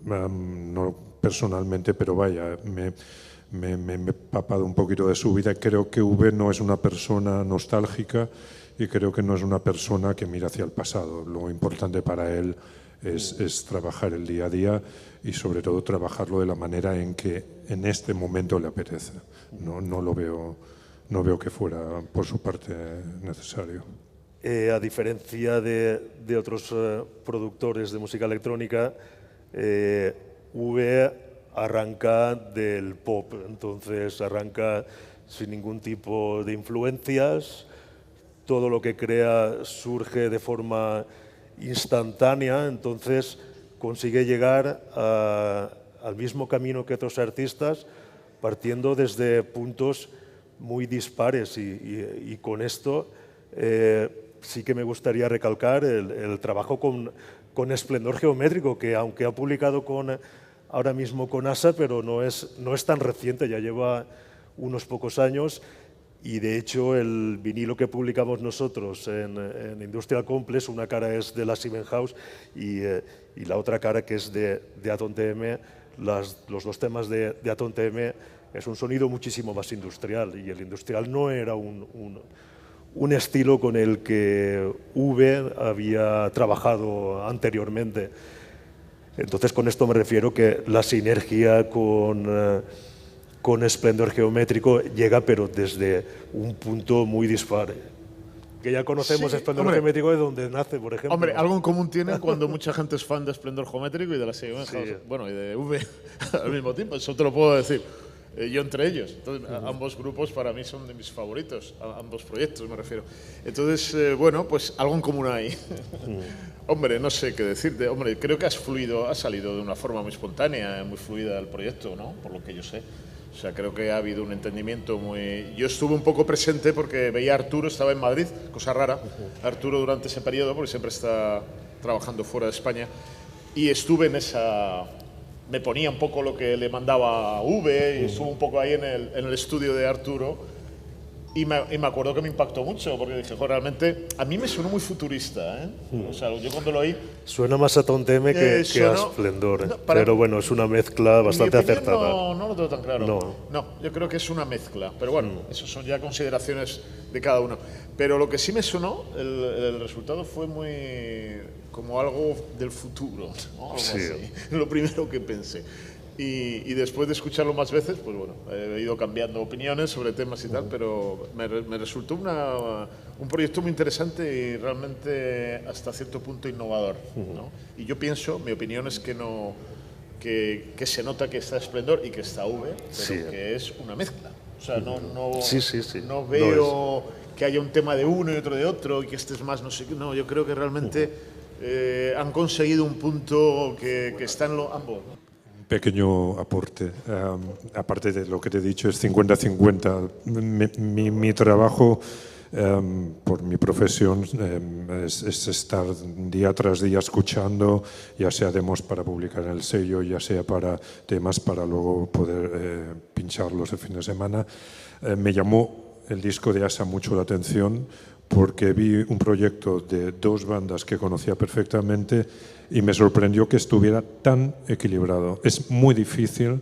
no personalmente, pero vaya, me he empapado un poquito de su vida. Creo que V no es una persona nostálgica y creo que no es una persona que mira hacia el pasado. Lo importante para él es trabajar el día a día y sobre todo trabajarlo de la manera en que en este momento le apetece. No veo que fuera por su parte necesario. A diferencia de otros productores de música electrónica, V arranca del pop, entonces arranca sin ningún tipo de influencias, todo lo que crea surge de forma instantánea, entonces consigue llegar al mismo camino que otros artistas, partiendo desde puntos muy dispares, y con esto sí que me gustaría recalcar el trabajo con Esplendor Geométrico, que aunque ha publicado ahora mismo con ASA, pero no es tan reciente, ya lleva unos pocos años, y de hecho el vinilo que publicamos nosotros en Industrial Complex, una cara es de Last Event House y la otra cara, que es de Atom TM, los dos temas de Atom TM, es un sonido muchísimo más industrial, y el industrial no era un estilo con el que V había trabajado anteriormente. Entonces, con esto me refiero que la sinergia con Esplendor Geométrico llega, pero desde un punto muy dispar. Que ya conocemos Esplendor Geométrico de donde nace, por ejemplo. Hombre, algo en común tienen cuando mucha gente es fan de Esplendor Geométrico y de la serie bueno, y de V al mismo tiempo, eso te lo puedo decir. Yo entre ellos. Entonces, ambos grupos para mí son de mis favoritos, ambos proyectos me refiero. Entonces, bueno, pues algo en común hay. Hombre, no sé qué decirte. Hombre, creo que ha salido de una forma muy espontánea, muy fluida el proyecto, ¿no? Por lo que yo sé. O sea, creo que ha habido un entendimiento muy... Yo estuve un poco presente porque veía a Arturo, estaba en Madrid, cosa rara. Arturo durante ese periodo, porque siempre está trabajando fuera de España. Y estuve en esa... Me ponía un poco lo que le mandaba a V y estuve un poco ahí en el estudio de Arturo. Y me acuerdo que me impactó mucho, porque dije, realmente, a mí me sonó muy futurista, ¿eh? O sea, yo cuando lo oí... Suena más a Atom TM que a Esplendor, no, pero bueno, es una mezcla bastante acertada. No lo tengo tan claro. No, yo creo que es una mezcla, pero bueno, eso son ya consideraciones de cada uno. Pero lo que sí me sonó, el resultado fue muy... como algo del futuro, ¿no? Algo así, lo primero que pensé. Y después de escucharlo más veces, pues bueno, he ido cambiando opiniones sobre temas y tal, pero me resultó un proyecto muy interesante y realmente hasta cierto punto innovador, ¿no? Y yo pienso, mi opinión es que no, que se nota que está Esplendor y que está V, pero que es una mezcla. O sea, no veo que haya un tema de uno y otro de otro y que este es más no sé qué. No, yo creo que realmente han conseguido un punto que está en ambos, ¿no? Pequeño aporte, aparte de lo que te he dicho, es 50-50. Mi trabajo por mi profesión, es estar día tras día escuchando, ya sea demos para publicar en el sello, ya sea para temas para luego poder pincharlos el fin de semana. Me llamó el disco de Asa mucho la atención porque vi un proyecto de dos bandas que conocía perfectamente y me sorprendió que estuviera tan equilibrado. Es muy difícil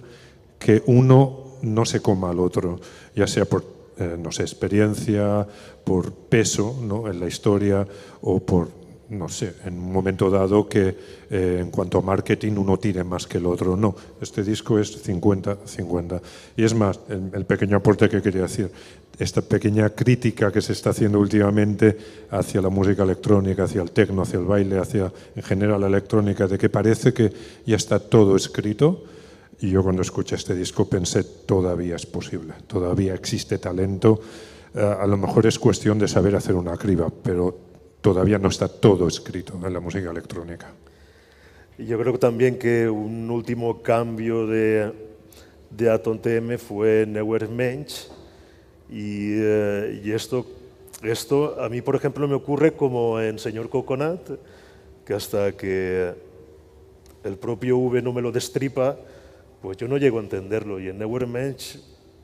que uno no se coma al otro, ya sea por, no sé, experiencia, por peso, ¿no?, en la historia o por, no sé, en un momento dado que en cuanto a marketing uno tire más que el otro. No, este disco es 50-50. Y es más, el pequeño aporte que quería decir, esta pequeña crítica que se está haciendo últimamente hacia la música electrónica, hacia el techno, hacia el baile, hacia en general la electrónica, de que parece que ya está todo escrito. Y yo cuando escuché este disco pensé, todavía es posible, todavía existe talento. A lo mejor es cuestión de saber hacer una criba, pero todavía no está todo escrito en la música electrónica. Y yo creo también que un último cambio de Atom TM fue Neuer Mensch, y esto a mí, por ejemplo, me ocurre como en Señor Coconut, que hasta que el propio V no me lo destripa, pues yo no llego a entenderlo. Y en Neuer Mensch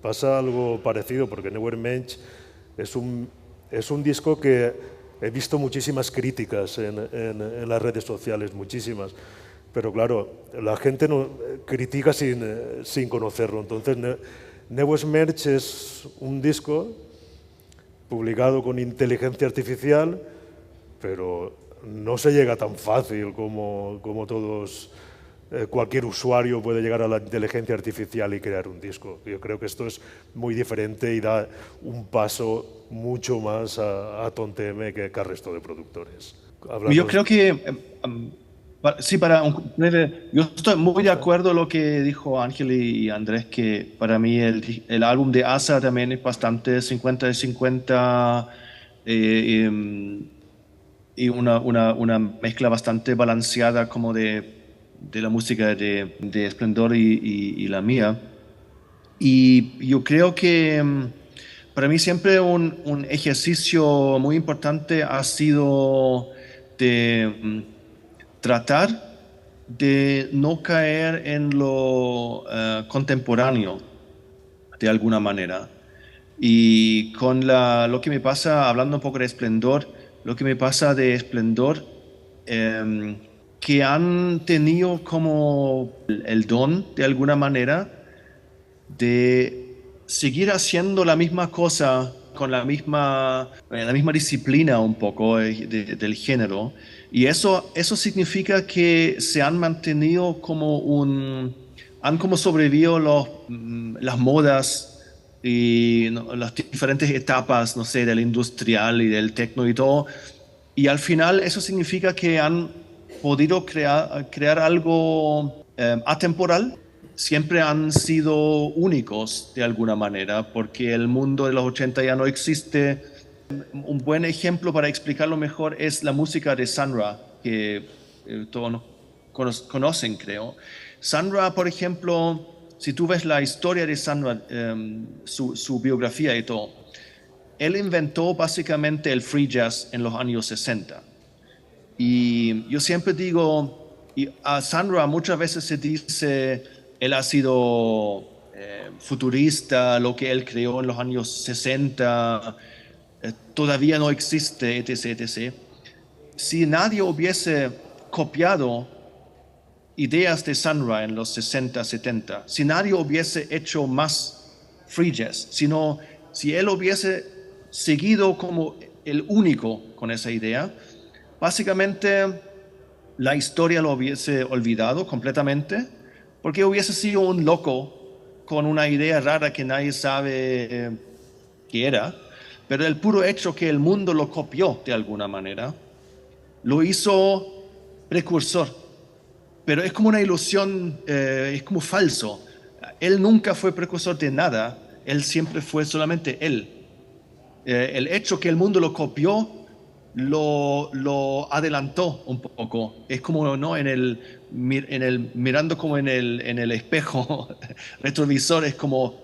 pasa algo parecido, porque Neuer Mensch es un disco que he visto muchísimas críticas en las redes sociales, muchísimas. Pero claro, la gente no critica sin conocerlo. Entonces, Neuer Mensch es un disco publicado con inteligencia artificial, pero no se llega tan fácil como todos. Cualquier usuario puede llegar a la inteligencia artificial y crear un disco. Yo creo que esto es muy diferente y da un paso mucho más a Atom TM que al resto de productores. Yo creo que, sí, yo estoy muy de acuerdo con lo que dijo Ángel y Andrés, que para mí el álbum de Asa también es bastante 50-50 y una mezcla bastante balanceada como de la música de Esplendor y la mía. Y yo creo que para mí siempre un ejercicio muy importante ha sido de tratar de no caer en lo contemporáneo de alguna manera. Y con lo que me pasa, hablando un poco de Esplendor, lo que me pasa de Esplendor, que han tenido como el don de alguna manera de seguir haciendo la misma cosa con la misma disciplina un poco del género, y eso significa que se han mantenido han como sobrevivido las modas y las diferentes etapas, no sé, del industrial y del techno y todo, y al final eso significa que han podido crear algo atemporal. Siempre han sido únicos de alguna manera, porque el mundo de los 80 ya no existe. Un buen ejemplo para explicarlo mejor es la música de Sun Ra, que todos conocen, creo. Sun Ra, por ejemplo, si tú ves la historia de Sun Ra, su biografía y todo, él inventó básicamente el free jazz en los años 60. Y yo siempre digo, y a Sun Ra muchas veces se dice, él ha sido futurista, lo que él creó en los años 60 todavía no existe, etc., etc. Si nadie hubiese copiado ideas de Sun Ra en los 60, 70, si nadie hubiese hecho más free jazz, si él hubiese seguido como el único con esa idea, básicamente la historia lo hubiese olvidado completamente, porque hubiese sido un loco con una idea rara que nadie sabe qué era, pero el puro hecho que el mundo lo copió de alguna manera, lo hizo precursor. Pero es como una ilusión, es como falso. Él nunca fue precursor de nada, él siempre fue solamente él. El hecho que el mundo lo copió, lo adelantó un poco. Es como, ¿no?, mirando como en el espejo retrovisor, es como,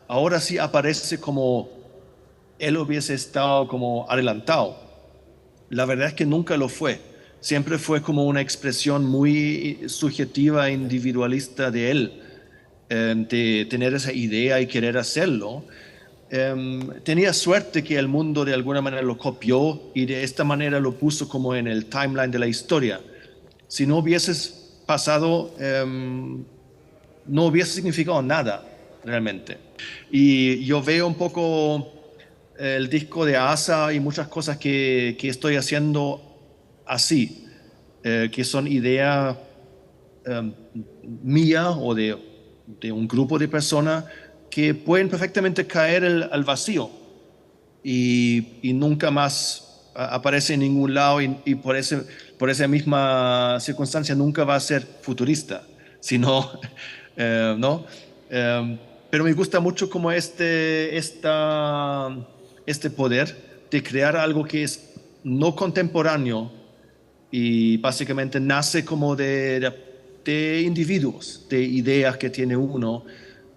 ahora sí aparece como él hubiese estado como adelantado. La verdad es que nunca lo fue. Siempre fue como una expresión muy subjetiva e individualista de él, de tener esa idea y querer hacerlo. Tenía suerte que el mundo de alguna manera lo copió y de esta manera lo puso como en el timeline de la historia. Si no hubieses pasado, no hubiese significado nada realmente. Y yo veo un poco el disco de ASA y muchas cosas que estoy haciendo así, que son ideas mía o de un grupo de personas que pueden perfectamente caer al vacío y nunca más aparece en ningún lado y por esa misma circunstancia nunca va a ser futurista, sino, ¿no? Pero me gusta mucho como este poder de crear algo que es no contemporáneo y básicamente nace como de individuos, de ideas que tiene uno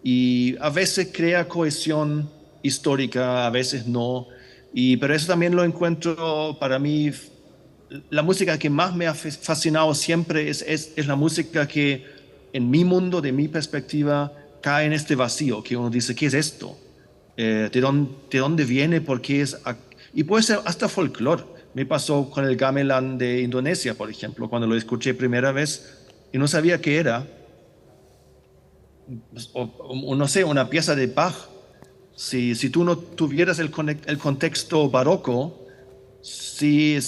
y a veces crea cohesión histórica, a veces no. Pero eso también lo encuentro para mí, la música que más me ha fascinado siempre es la música que en mi mundo, de mi perspectiva, cae en este vacío, que uno dice, ¿qué es esto? ¿De dónde viene? ¿Por qué es? Y puede ser hasta folclore. Me pasó con el gamelan de Indonesia, por ejemplo, cuando lo escuché primera vez y no sabía qué era. O no sé, una pieza de Bach. Si tú no tuvieras el contexto barroco, si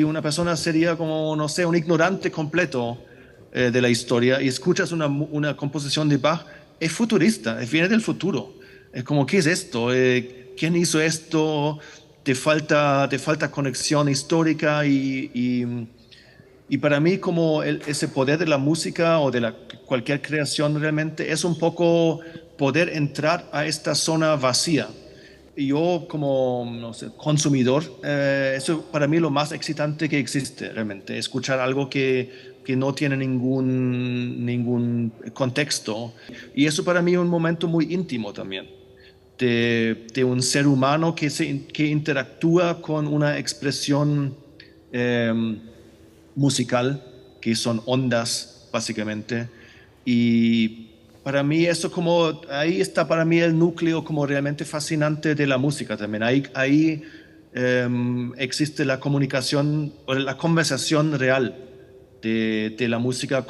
una persona sería como, no sé, un ignorante completo de la historia y escuchas una composición de Bach, es futurista, viene del futuro. Es como, ¿qué es esto? ¿Quién hizo esto? Te falta conexión histórica y para mí como ese poder de la música o de cualquier creación realmente es un poco poder entrar a esta zona vacía. Y yo como, no sé, consumidor, eso para mí es lo más excitante que existe realmente, escuchar algo que no tiene ningún contexto. Y eso para mí es un momento muy íntimo también, de un ser humano que interactúa con una expresión musical, que son ondas, básicamente. Y para mí eso como, ahí está para mí el núcleo como realmente fascinante de la música también. Ahí existe la comunicación o la conversación real de la música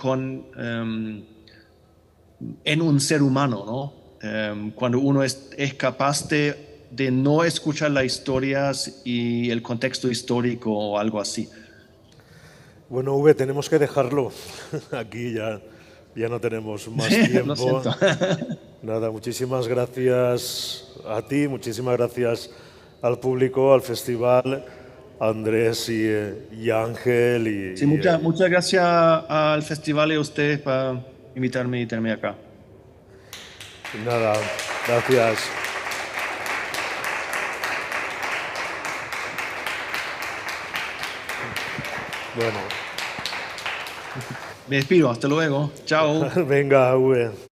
en un ser humano, ¿no? Cuando uno es capaz de no escuchar las historias y el contexto histórico o algo así. Bueno, Uwe, tenemos que dejarlo. Aquí ya no tenemos más tiempo. Lo siento. Nada, muchísimas gracias a ti, muchísimas gracias al público, al festival, a Andrés y a Ángel. Sí, muchas gracias al festival y a ustedes para invitarme y tenerme acá. Nada, gracias. Bueno. Me despido, hasta luego. Chao. Venga, Uwe.